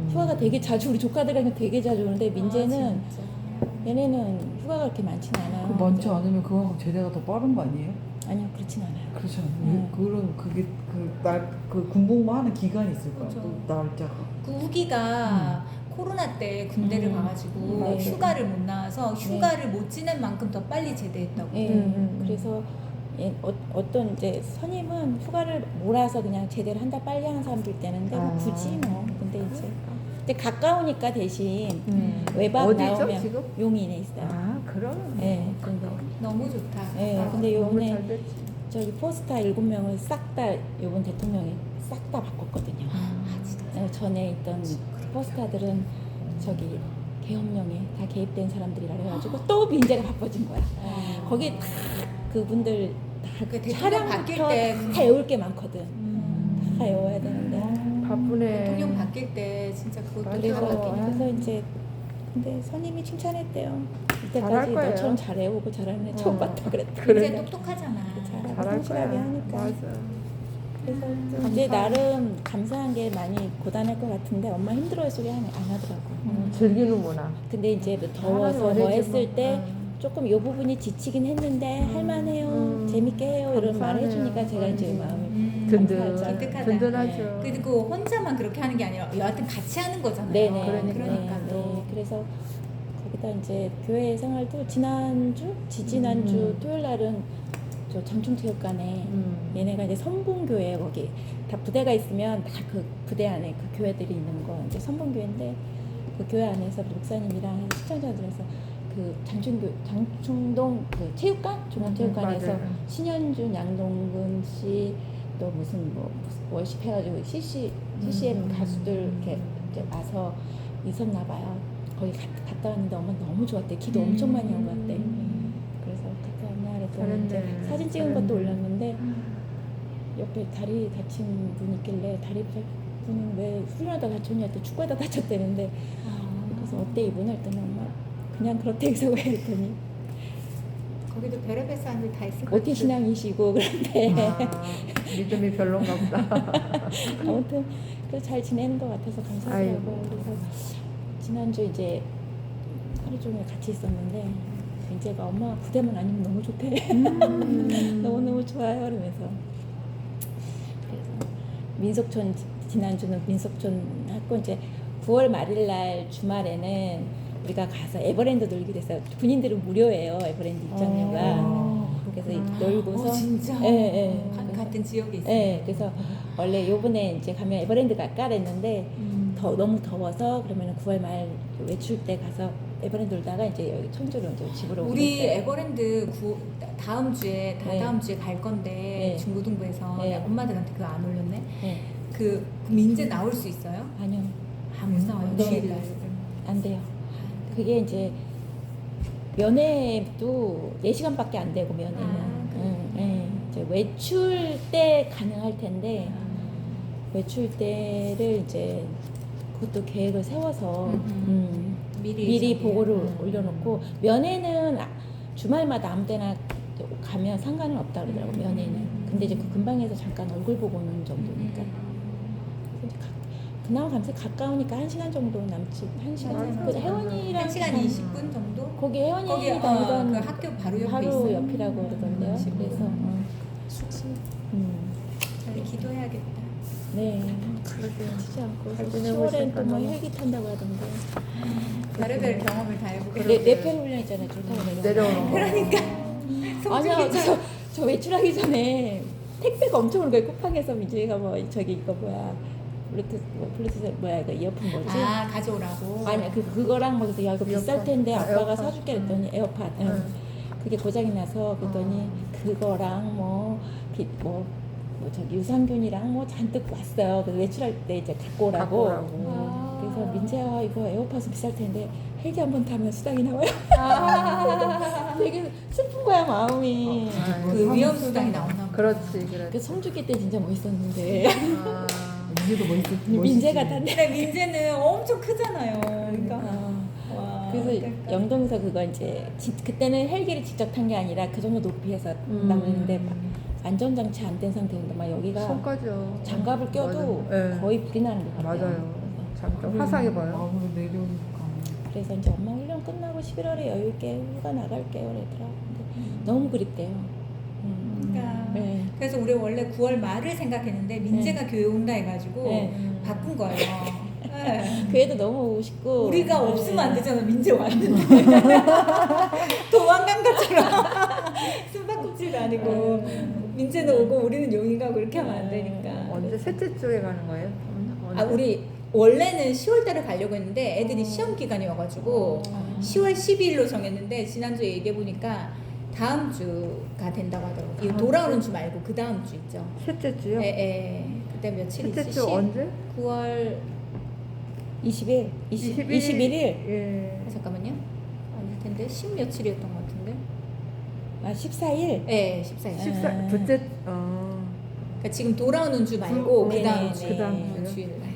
휴가가 되게 자주 우리 조카들에게 되게 자주 오는데 민재는 아, 진짜. 얘네는 휴가가 그렇게 많지는 않아요. 그 많지 않으면 그만큼 제대가 더 빠른 거 아니에요? 아니요 그렇진 않아요. 그렇죠. 네. 그럼 그게 그 군복무 하는 기간이 있을 거야. 그렇죠. 그 날짜가. 그 우기가 코로나 때 군대를 가가지고 네. 휴가를 못 나와서 휴가를 못 지낸 만큼 더 빨리 제대했다고. 예, 그래서 어떤 이제 선임은 휴가를 몰아서 그냥 제대를 한 달 빨리 하는 사람도 있다는데 뭐 아. 굳이 뭐 근데 이제 근데 가까우니까 대신 외박 어디죠, 나오면 지금? 용인에 있어요. 아, 그럼. 예, 근데 너무 좋다. 근데 너무 요번에 잘 됐지. 저기 포스타 7명을 싹 다 요번 대통령이 싹 다 바꿨거든요. 아, 진짜. 전에 있던 포스타들은 저기 계엄령에 다 개입된 사람들이라 그래가지고 또 민재가 바꿔진 거야. 거기 다 그분들 다 그 대통령 바뀔 차량부터 때 다 외울 게 많거든. 다 외워야 되는데. 바쁘네. 대통령 바뀔 때 진짜 그것도 맞아. 그래서 이제 근데 선임이 칭찬했대요. 잘할 이때까지 거예요. 너처럼 잘 외우고 잘하는 애 처음 봤다 그랬대. 굉장히 똑똑하잖아. 잘하고 잘할 성실하게 거야. 하니까. 맞아. 그래서 좀 이제 감사- 나름 감사한 게 많이 고단할 것 같은데 엄마 힘들어할 소리 안 하더라고. 즐기는구나. 근데 이제 뭐 더워서 하나는 뭐 원해지 했을 뭐. 때 조금 요 부분이 지치긴 했는데 할만해요, 재밌게 해요 이런 말 감사하네요. 해주니까 제가 이제 마음이 든든. 기특하다. 든든하죠. 그리고 혼자만 그렇게 하는 게 아니라 여하튼 같이 하는 거잖아요. 네네 그러니까 네, 또 네. 그래서 거기다 이제 교회 생활도 지난주 지지난주 토요일 날은 저 장충체육관에 얘네가 이제 선봉교회 거기 다 부대가 있으면 다 그 부대 안에 그 교회들이 있는 거 이제 선봉교회인데 그 교회 안에서 시청자들이랑 시청자들에서 그 장충동 그 체육관 종합체육관에서 맞아요. 신현준 양동근 씨 또 무슨 월십 해가지고 CCM 가수들 이렇게 이제 와서 있었나 봐요. 거기 갔다 왔는데 엄마 너무 좋았대. 기도 엄청 많이 온 것 같대. 그래서 갔다 왔나 그랬더니 이제 잘했네. 사진 찍은 것도 잘했네. 올렸는데 옆에 다리 다친 분 있길래 다리 분은 왜 훈련하다 다쳤냐 했더니 축구하다 다쳤대는데 그래서 어때 이분 했더니 엄마 그냥 그렇대 해서 왜 했더니 거기도 별의별 사람들 다 있을 것 OT 신앙이시고 그런데 아, 믿음이 별론가 보다. 아무튼 그래서 잘 지내는 것 같아서 감사하더라고요. 아이고. 그래서 지난주 이제 하루 종일 같이 있었는데 민재가 엄마 부대만 아니면 너무 좋대. 너무너무 좋아요 이러면서 그래서 민속촌 지난주는 민속촌 했고 이제 9월 말일 날 주말에는 우리가 가서 에버랜드 놀기로 했어요. 군인들은 무료예요. 에버랜드 입장료가. 그래서 놀고서 진짜? 예, 예. 같은 지역에 있어요. 네, 그래서 원래 요번에 이제 가면 에버랜드 갈까 그랬는데 너무 더워서 그러면 9월 말 외출 때 가서 에버랜드 놀다가 이제 여기 청주로 이제 집으로 오기로 우리 했어요. 에버랜드 다음 주에 네. 다다음 주에 갈 건데 네. 중고등부에서 네. 내가 엄마들한테 그거 안 올렸네. 네. 그 민재 나올 수 있어요? 아니요, 못 나와요. 네. 주일날. 안 돼요. 그게 이제 면회도 4시간밖에 안 되고 면회는 이제 외출 때 가능할 텐데 외출 때를 이제 그것도 계획을 세워서 미리 보고를 올려놓고 면회는 주말마다 아무 때나 가면 상관은 없다 그러더라고 면회는. 근데 이제 그 근방에서 잠깐 얼굴 보고 오는 정도니까. 그래서 이제 그나마 감사 가까우니까 1시간 정도 남지. 1시간 맞아요. 그 혜원이랑 1시간 20분 정도? 거기 혜원이 거기 다니던 그 학교 바로 옆에 바로 있어요. 옆이라고 그러던데요. 지금. 그래서 잘 기도해야겠다. 네. 그러게요. 치지 않고 잘 지내고 10월엔 있으니까 또뭐 너무- 헬기 탄다고 하던데. 별의별 경험을 다 해보고. 레펠 훈련 있잖아요. 좋다고 내려오는 거. 그러니까. 아니야, 저 외출하기 전에 택배가 엄청 오는 거예요. 쿠팡에서 민재가 뭐 저기 이거 뭐야 블루투스 뭐야 이거 이어폰 뭐지? 아 가져오라고. 아니야 그거랑 뭐 그래서 야 이거 비쌀 이어폰. 텐데 아, 아빠가 에어팟. 사줄게 그랬더니 에어팟. 그게 고장이 나서 그랬더니 그거랑 뭐 저기 유산균이랑 뭐 잔뜩 왔어요. 그래서 외출할 때 이제 갖고 오라고. 아. 그래서 민재야 이거 에어팟은 비쌀 텐데 헬기 한번 타면 수당이 나와요. 되게 슬픈 거야 마음이. 그 위험 수당이 나오나 보다. 그렇지, 그렇지. 그 성주기 때 진짜 멋있었는데. 아, 민재도 멋있지. 민재가 다 근데 민재는 엄청 크잖아요. 그러니까 와, 그래서 그러니까. 영동에서 그거 이제 그때는 헬기를 직접 탄 게 아니라 그 정도 높이에서 남는데 안전장치 안 된 상태인데 막 여기가 손까지요. 장갑을 껴도 맞아. 네. 거의 불이 나는 것 같아요. 맞아요. 잠깐 화상해 봐요. 마음으로 내려오니까. 그래서 이제 엄마 훈련 끝나고 11월에 여유 있게 휴가 나갈게요 그러더라. 근데 너무 그립대요. 그러니까 네. 그래서 우리 원래 9월 말을 생각했는데 민재가 교회 온다 해가지고 네. 바꾼 거예요. 네. 그 애도 너무 오고 싶고 우리가 네. 없으면 안 되잖아. 민재 왔는데 도망간 것처럼 숨바꼭질도 아니고 민재는 오고 우리는 용인 가고 이렇게 하면 안 되니까. 언제 셋째 주에 가는 거예요? 언제? 아 우리 원래는 10월달에 가려고 했는데 애들이 시험 기간이 와가지고 10월 12일로 정했는데 지난주에 얘기해 보니까 다음 주가 된다고 하더라고요. 이 돌아오는 주 말고 그 다음 주 있죠. 셋째 주요? 예. 그때 며칠이지? 셋째 주 언제? 9월 20일, 21일. 예. 잠깐만요. 아닐 텐데 10 며칠이었던 것 같은데. 아 14일. 예, 14일. 14 둘째 그러니까 지금 돌아오는 주 말고 그 다음 주. 그다음 주요? 주일 날.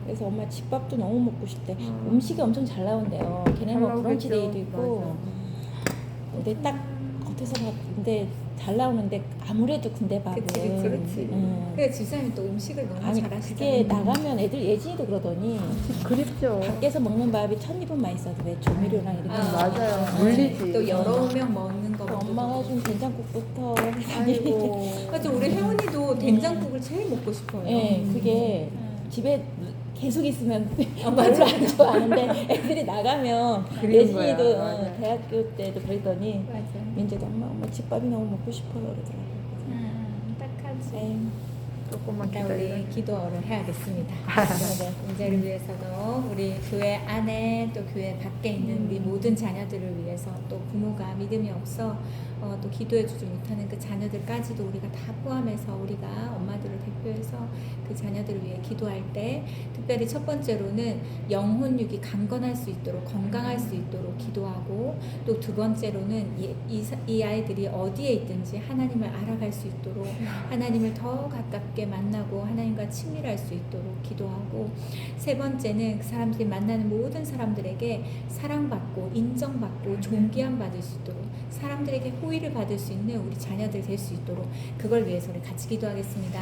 그래서 엄마 집밥도 너무 먹고 싶대. 음식이 엄청 잘 나온대요. 걔네 뭐 잘 브런치 나오겠죠. 데이도 있고. 근데 딱 겉에서 봤는데 잘 나오는데 아무래도 군대 밥은. 그치, 그렇지. 그래 집사님이 또 음식을 너무 아니 잘하시잖아요. 그게 나가면 애들 예진이도 그러더니 그립죠. 밖에서 먹는 밥이 첫 입은 맛있어도 왜 조미료랑 이렇게 맞아요. 아, 물리지. 또 여러 명 먹는 거. 그 엄마가 준 된장국부터 아이고. 맞아, 우리 혜원이도 된장국을 제일 먹고 싶어요. 예, 그게 집에 계속 있으면 맞아. 별로 안 좋아하는데 애들이 나가면 그리운 예진이도 거야, 맞아. 대학교 때도 그랬더니 맞아. 민재도 엄마 집밥이 너무 먹고 싶어요 그러더라고요. 딱하지. 네. 조금만 일단 기다려. 우리 기도를 해야겠습니다. 네. 문제를 위해서도 우리 교회 안에 또 교회 밖에 있는 우리 모든 자녀들을 위해서 또 부모가 믿음이 없어 또 기도해주지 못하는 그 자녀들까지도 우리가 다 포함해서 우리가 엄마들을 대표해서 그 자녀들을 위해 기도할 때 특별히 첫 번째로는 영혼육이 강건할 수 있도록 건강할 수 있도록 기도하고 또 두 번째로는 이 아이들이 어디에 있든지 하나님을 알아갈 수 있도록 하나님을 더 가깝게 만나고 하나님과 친밀할 수 있도록 기도하고 세 번째는 그 사람들이 만나는 모든 사람들에게 사랑받고 인정받고 존귀함 받을 수 있도록 사람들에게 호의를 받을 수 있는 우리 자녀들 될 수 있도록 그걸 위해서 우리 같이 기도하겠습니다.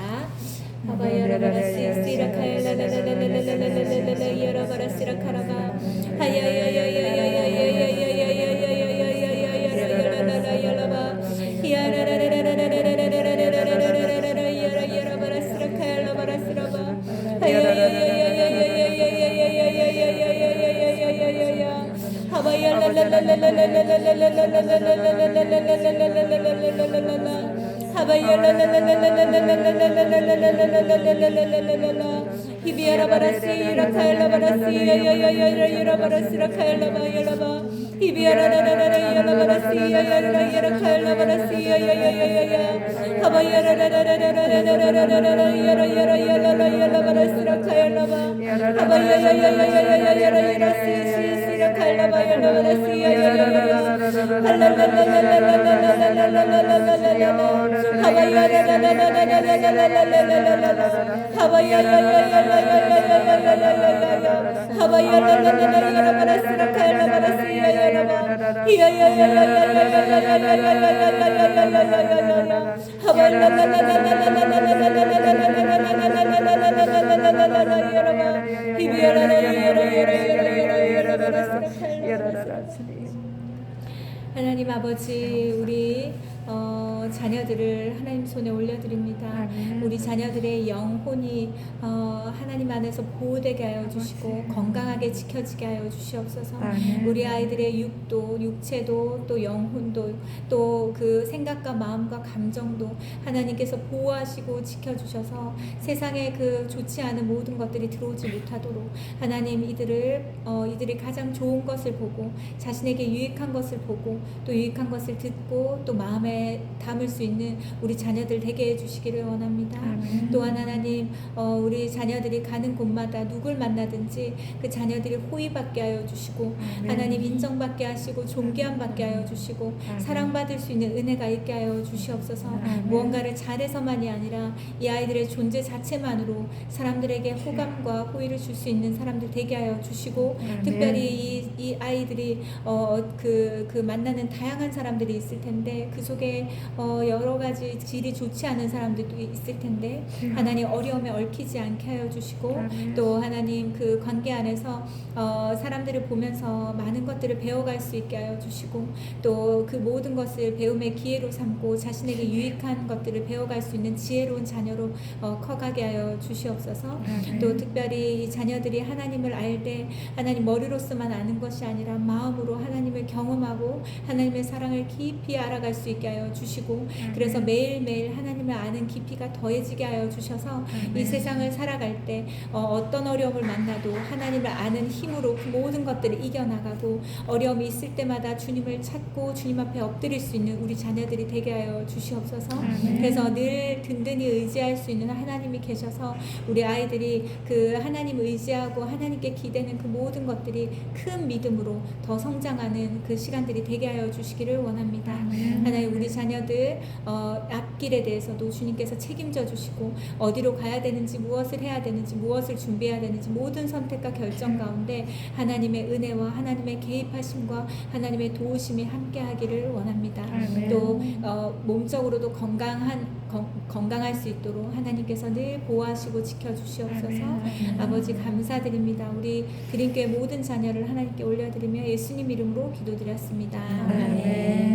하나님 아버지 우리 자녀들을 하나님 손에 올려드립니다. 우리 자녀들의 영혼이 하나님 안에서 보호되게 하여 주시고 건강하게 지켜지게 하여 주시옵소서. 우리 아이들의 육도 육체도 또 영혼도 또 그 생각과 마음과 감정도 하나님께서 보호하시고 지켜주셔서 세상에 그 좋지 않은 모든 것들이 들어오지 못하도록 하나님 이들이 가장 좋은 것을 보고 자신에게 유익한 것을 보고 또 유익한 것을 듣고 또 마음에 마음에 담을 수 있는 우리 자녀들 되게 해주시기를 원합니다. 또한 하나님 우리 자녀들이 가는 곳마다 누굴 만나든지 그 자녀들이 호의받게 하여 주시고 하나님 인정받게 하시고 존귀함 받게 하여 주시고 사랑받을 수 있는 은혜가 있게 하여 주시옵소서. 무언가를 잘해서만이 아니라 이 아이들의 존재 자체만으로 사람들에게 호감과 호의를 줄 수 있는 사람들 되게 하여 주시고 특별히 이 아이들이 그 만나는 다양한 사람들이 있을 텐데 그 속에 여러 가지 질이 좋지 않은 사람들도 있을 텐데 하나님 어려움에 얽히지 않게 하여 주시고 또 하나님 그 관계 안에서 사람들을 보면서 많은 것들을 배워갈 수 있게 하여 주시고 또 그 모든 것을 배움의 기회로 삼고 자신에게 유익한 것들을 배워갈 수 있는 지혜로운 자녀로 커가게 하여 주시옵소서. 또 특별히 이 자녀들이 하나님을 알 때 하나님 머리로서만 아는 것이 아니라 마음으로 하나님을 경험하고 하나님의 사랑을 깊이 알아갈 수 있게 하여 주시고 그래서 매일매일 하나님을 아는 깊이가 더해지게 하여 주셔서 이 세상을 살아갈 때 어떤 어려움을 만나도 하나님을 아는 힘으로 그 모든 것들을 이겨나가고 어려움이 있을 때마다 주님을 찾고 주님 앞에 엎드릴 수 있는 우리 자녀들이 되게 하여 주시옵소서. 그래서 늘 든든히 의지할 수 있는 하나님이 계셔서 우리 아이들이 그 하나님 의지하고 하나님께 기대는 그 모든 것들이 큰 믿음으로 더 성장하는 그 시간들이 되게 하여 주시기를 원합니다. 하나님 우리 자녀들 앞길에 대해서도 주님께서 책임져 주시고 어디로 가야 되는지 무엇을 해야 되는지 무엇을 준비해야 되는지 모든 선택과 결정 가운데 하나님의 은혜와 하나님의 개입하심과 하나님의 도우심이 함께하기를 원합니다. 또 몸적으로도 건강할 수 있도록 하나님께서 늘 보호하시고 지켜주시옵소서. 아버지 감사드립니다. 우리 드림교회 모든 자녀를 하나님께 올려드리며 예수님 이름으로 기도드렸습니다. 아멘.